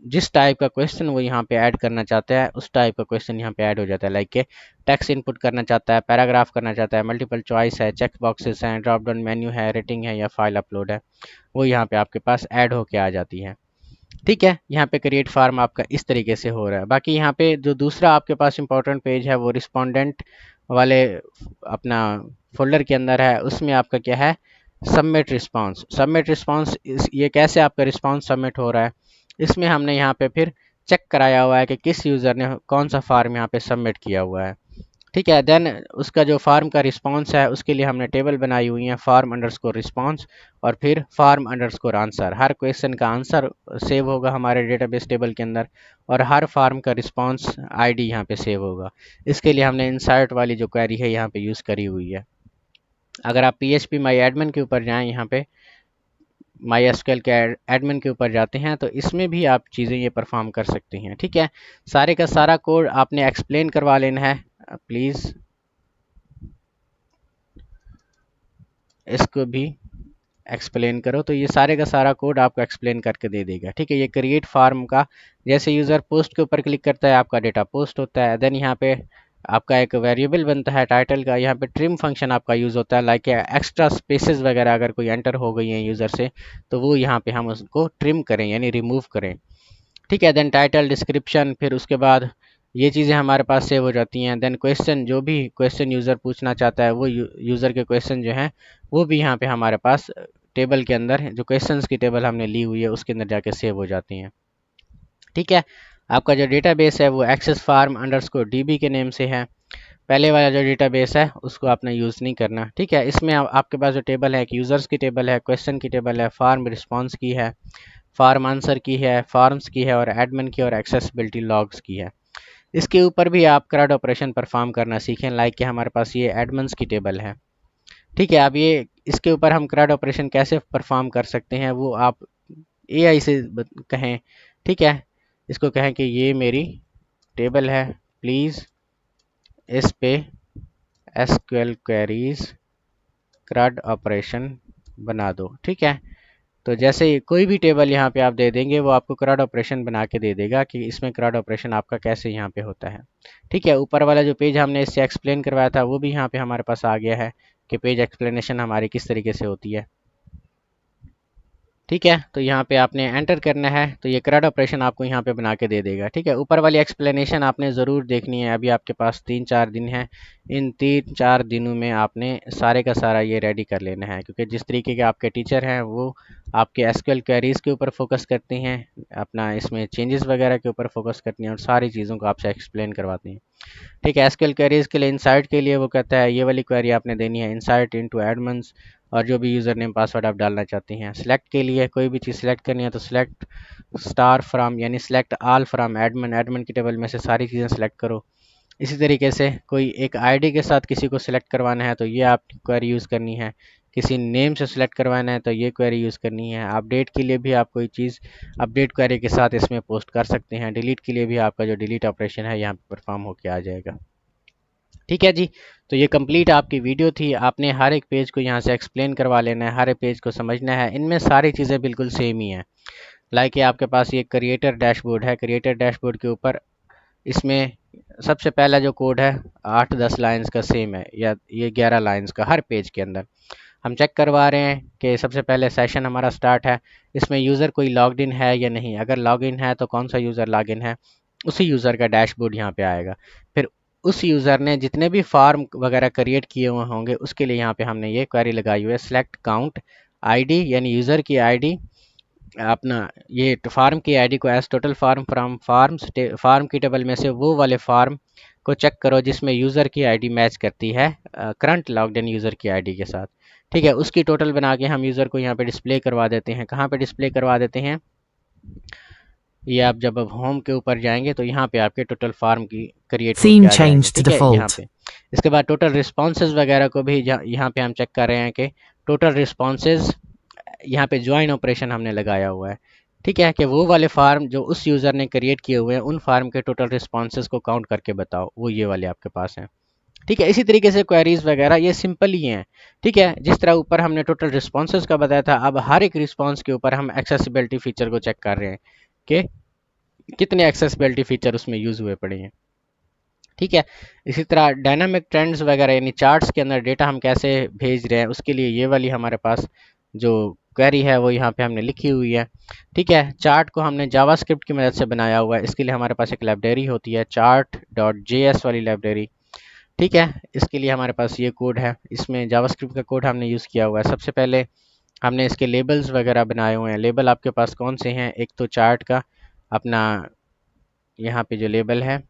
जिस टाइप का क्वेश्चन वो यहाँ पे ऐड करना चाहता है उस टाइप का क्वेश्चन यहाँ पे ऐड हो जाता है। लाइक के टेक्स्ट इनपुट करना चाहता है, पैराग्राफ करना चाहता है, मल्टीपल चॉइस है, चेक बॉक्सेस हैं, ड्रॉप डाउन मेन्यू है, रेटिंग है या फाइल अपलोड है, वो यहाँ पे आपके पास ऐड होके आ जाती है। ठीक है, यहाँ पे क्रिएट फार्म आपका इस तरीके से हो रहा है। बाकी यहाँ पे जो दूसरा आपके पास इंपॉर्टेंट पेज है वो रिस्पोंडेंट वाले अपना फोल्डर के अंदर है, उसमें आपका क्या है, सबमिट रिस्पांस। सबमिट रिस्पांस ये कैसे आपका रिस्पांस सबमिट हो रहा है, इसमें हमने यहाँ पे फिर चेक कराया हुआ है कि किस यूज़र ने कौन सा फार्म यहाँ पे सबमिट किया हुआ है। ठीक है, देन उसका जो फार्म का रिस्पांस है उसके लिए हमने टेबल बनाई हुई है, फार्म अंडरस्कोर रिस्पांस और फिर फार्म अंडरस्कोर आंसर। हर क्वेश्चन का आंसर सेव होगा हमारे डेटाबेस टेबल के अंदर और हर फार्म का रिस्पांस आईडी यहाँ पे सेव होगा। इसके लिए हमने इंसर्ट वाली जो क्वेरी है यहाँ पे यूज़ करी हुई है। अगर आप PHP माई एडमिन के ऊपर जाएँ, यहाँ पे माई एसक्यूएल के एडमिन के ऊपर जाते हैं तो इसमें भी आप चीज़ें ये परफॉर्म कर सकते हैं। ठीक है, सारे का सारा कोड आपने एक्सप्लेन करवा लेना है प्लीज़ इसको भी एक्सप्लेन करो। तो ये सारे का सारा कोड आपको एक्सप्लेन करके दे देगा। ठीक है, ये क्रिएट फार्म का जैसे यूज़र पोस्ट के ऊपर क्लिक करता है आपका डेटा पोस्ट होता है। देन यहाँ पे आपका एक वेरिएबल बनता है टाइटल का। यहाँ पे ट्रिम फंक्शन आपका यूज़ होता है, लाइक एक्स्ट्रा स्पेसेस वगैरह अगर कोई एंटर हो गई है यूज़र से तो वो यहाँ पे हम उसको ट्रिम करें यानी रिमूव करें। ठीक है, देन टाइटल डिस्क्रिप्शन, फिर उसके बाद ये चीज़ें हमारे पास सेव हो जाती हैं। देन क्वेश्चन, जो भी क्वेश्चन यूज़र पूछना चाहता है वो यूज़र के क्वेश्चन जो हैं वो भी यहाँ पे हमारे पास टेबल के अंदर जो क्वेश्चंस की टेबल हमने ली हुई है उसके अंदर जाके सेव हो जाती हैं। ठीक है, आपका जो डेटाबेस है वो एक्सेस फार्म अंडरस्कोर डीबी के नेम से है। पहले वाला जो डेटाबेस है उसको आपने यूज़ नहीं करना। ठीक है, इसमें आपके पास जो टेबल है एक यूज़र्स की टेबल है, क्वेश्चन की टेबल है, फार्म रिस्पॉन्स की है, फार्म आंसर की है, फॉर्म्स की है और एडमिन की और एक्सेसिबिलिटी लॉग्स की है। इसके ऊपर भी आप क्रड ऑपरेशन परफॉर्म करना सीखें, लाइक कि हमारे पास ये एडमिन्स की टेबल है। ठीक है, अब ये इसके ऊपर हम क्रड ऑपरेशन कैसे परफॉर्म कर सकते हैं वो आप एआई से कहें। ठीक है, इसको कहें कि ये मेरी टेबल है, प्लीज़ इस पे एसक्यूएल क्वेरीज क्रड ऑपरेशन बना दो। ठीक है, तो जैसे ही कोई भी टेबल यहाँ पे आप दे देंगे वो आपको क्रड ऑपरेशन बना के दे देगा कि इसमें क्रड ऑपरेशन आपका कैसे यहाँ पे होता है। ठीक है, ऊपर वाला जो पेज हमने इससे एक्सप्लेन करवाया था वो भी यहाँ पे हमारे पास आ गया है कि पेज एक्सप्लेनेशन हमारी किस तरीके से होती है। ठीक है, तो यहाँ पे आपने एंटर करना है तो ये क्रड ऑपरेशन आपको यहाँ पे बना के दे देगा। ठीक है, ऊपर वाली एक्सप्लेनेशन आपने ज़रूर देखनी है। अभी आपके पास 3-4 दिन है, इन 3-4 दिनों में आपने सारे का सारा ये रेडी कर लेना है, क्योंकि जिस तरीके के आपके टीचर हैं वो आपके एसक्यूएल क्वेरीज के ऊपर फोकस करती हैं, अपना इसमें चेंजेस वगैरह के ऊपर फोकस करती हैं और सारी चीज़ों को आपसे एक्सप्लेन करवाती हैं। ठीक है, एसक्यूएल क्वेरीज के लिए इंसाइट के लिए वो कहता है ये वाली क्वेरी आपने देनी है, इंसाइट इनटू एडमिन्स, और जो भी यूज़र नेम पासवर्ड आप डालना चाहती हैं। सिलेक्ट के लिए कोई भी चीज़ सेलेक्ट करनी है तो सिलेक्ट स्टार फ्राम यानी select all from admin, admin की टेबल में से सारी चीज़ें सेलेक्ट करो। इसी तरीके से कोई एक आईडी के साथ किसी को सिलेक्ट करवाना है तो ये आप क्वेरी यूज़ करनी है, किसी नेम से सिलेक्ट करवाना है तो ये क्वेरी यूज़ करनी है। अपडेट के लिए भी आप कोई चीज़ अपडेट क्वेरी के साथ इसमें पोस्ट कर सकते हैं। डिलीट के लिए भी आपका जो डिलीट ऑपरेशन है यहाँ पर परफॉर्म होकर आ जाएगा। ठीक है जी, तो ये कंप्लीट आपकी वीडियो थी। आपने हर एक पेज को यहाँ से एक्सप्लेन करवा लेना है, हर एक पेज को समझना है। इनमें सारी चीज़ें बिल्कुल सेम ही हैं। लाइक आपके पास ये क्रिएटर डैशबोर्ड है, क्रिएटर डैशबोर्ड के ऊपर इसमें सबसे पहला जो कोड है 8-10 लाइंस का सेम है, या ये 11 लाइंस का हर पेज के अंदर। हम चेक करवा रहे हैं कि सबसे पहले सेशन हमारा स्टार्ट है, इसमें यूज़र कोई लॉग्ड इन है या नहीं। अगर लॉग इन है तो कौन सा यूज़र लॉग इन है, उसी यूज़र का डैशबोर्ड यहाँ पे आएगा। फिर उस यूज़र ने जितने भी फार्म वगैरह क्रिएट किए हुए होंगे उसके लिए यहाँ पे हमने ये क्वेरी लगाई हुई है, सेलेक्ट काउंट आईडी यानी यूज़र की आईडी, अपना ये फार्म की आईडी को as total form from forms, form की टेबल में से वो वाले फार्म को चेक करो जिसमें यूज़र की आईडी मैच करती है करंट लॉग्ड इन यूज़र की आईडी के साथ। ठीक है, उसकी टोटल बना के हम यूज़र को यहाँ पे डिस्प्ले करवा देते हैं। कहाँ पे डिस्प्ले करवा देते हैं, ये आप जब अब होम के ऊपर जाएंगे तो यहाँ पे आपके टोटल फार्म की क्रिएट होके Theme आ जाएंगे। changed to ठीक है, यहाँ default. पे इसके बाद टोटल रिस्पॉन्सेज वगैरह को भी यहाँ पे हम चेक कर रहे हैं कि टोटल रिस्पॉन्सेज यहाँ पे ज्वाइन ऑपरेशन हमने लगाया हुआ है। ठीक है, कि वो वाले फार्म जो उस यूज़र ने क्रिएट किए हुए हैं उन फार्म के टोटल रिस्पॉन्सेज को काउंट करके बताओ, वो ये वाले आपके पास हैं। ठीक है, इसी तरीके से क्वेरीज वगैरह ये सिंपल ही हैं। ठीक है, जिस तरह ऊपर हमने टोटल रिस्पॉन्सेज का बताया था, अब हर एक रिस्पॉन्स के ऊपर हम एक्सेसिबिलिटी फीचर को चेक कर रहे हैं कि कितने एक्सेसिबिलिटी फीचर उसमें यूज़ हुए पड़े हैं। ठीक है, इसी तरह डायनामिक ट्रेंड्स वगैरह यानी चार्ट्स के अंदर डेटा हम कैसे भेज रहे हैं उसके लिए ये वाली हमारे पास जो क्वेरी है वो यहाँ पे हमने लिखी हुई है। ठीक है, चार्ट को हमने जावास्क्रिप्ट की मदद से बनाया हुआ है। इसके लिए हमारे पास एक लाइब्रेरी होती है chart.js वाली लाइब्रेरी। ठीक है, इसके लिए हमारे पास ये कोड है, इसमें जावास्क्रिप्ट का कोड हमने यूज़ किया हुआ है। सबसे पहले हमने इसके लेबल्स वगैरह बनाए हुए हैं। लेबल आपके पास कौन से हैं, एक तो चार्ट का अपना यहाँ पे जो लेबल है,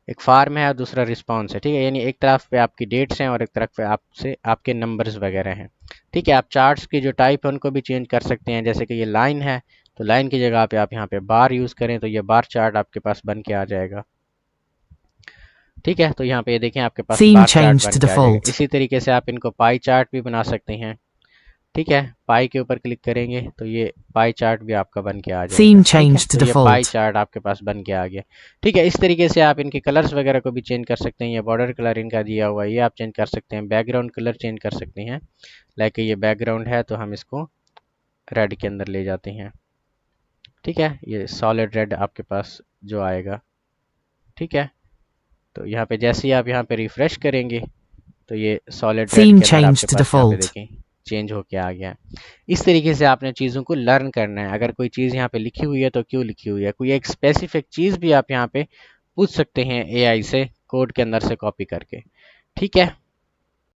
एक फार्म है और दूसरा रिस्पॉन्स है। ठीक है, यानी एक तरफ पे आपकी डेट्स हैं और एक तरफ पे आपसे आपके नंबर्स वगैरह हैं। ठीक है, आप चार्ट्स की जो टाइप है उनको भी चेंज कर सकते हैं, जैसे कि ये लाइन है तो लाइन की जगह पे आप यहाँ पे बार यूज़ करें तो ये बार चार्ट आपके पास बन के आ जाएगा। ठीक है, तो यहाँ पे देखें आपके पास Theme बार चार्ट changed बन to के आ जाएगा। default. इसी तरीके से आप इनको पाई चार्ट भी बना सकते हैं। ठीक है, पाई के ऊपर क्लिक करेंगे तो ये पाई चार्ट भी आपका बन के आ जाएगा। Theme ठीक है, changed to तो ये पाई default. चार्ट आपके पास बन के आ गया। ठीक है, इस तरीके से आप इनके कलर्स वगैरह को भी चेंज कर सकते हैं। ये बॉर्डर कलर इनका दिया हुआ है, ये आप चेंज कर सकते हैं। बैकग्राउंड कलर चेंज कर सकते हैं, लाइक ये बैकग्राउंड है तो हम इसको रेड के अंदर ले जाते हैं। ठीक है, ये सॉलिड रेड आपके पास जो आएगा। ठीक है, तो यहाँ पे जैसे ही आप यहाँ पे रिफ्रेश करेंगे तो ये सॉलिड रेड Theme के अंदर आपके changed to पास यहाँ पे default. देखें चेंज होके आ गया है। इस तरीके से आपने चीज़ों को लर्न करना है। अगर कोई चीज़ यहाँ पे लिखी हुई है तो क्यों लिखी हुई है, कोई एक स्पेसिफिक चीज़ भी आप यहाँ पे पूछ सकते हैं एआई से कोड के अंदर से कॉपी करके। ठीक है।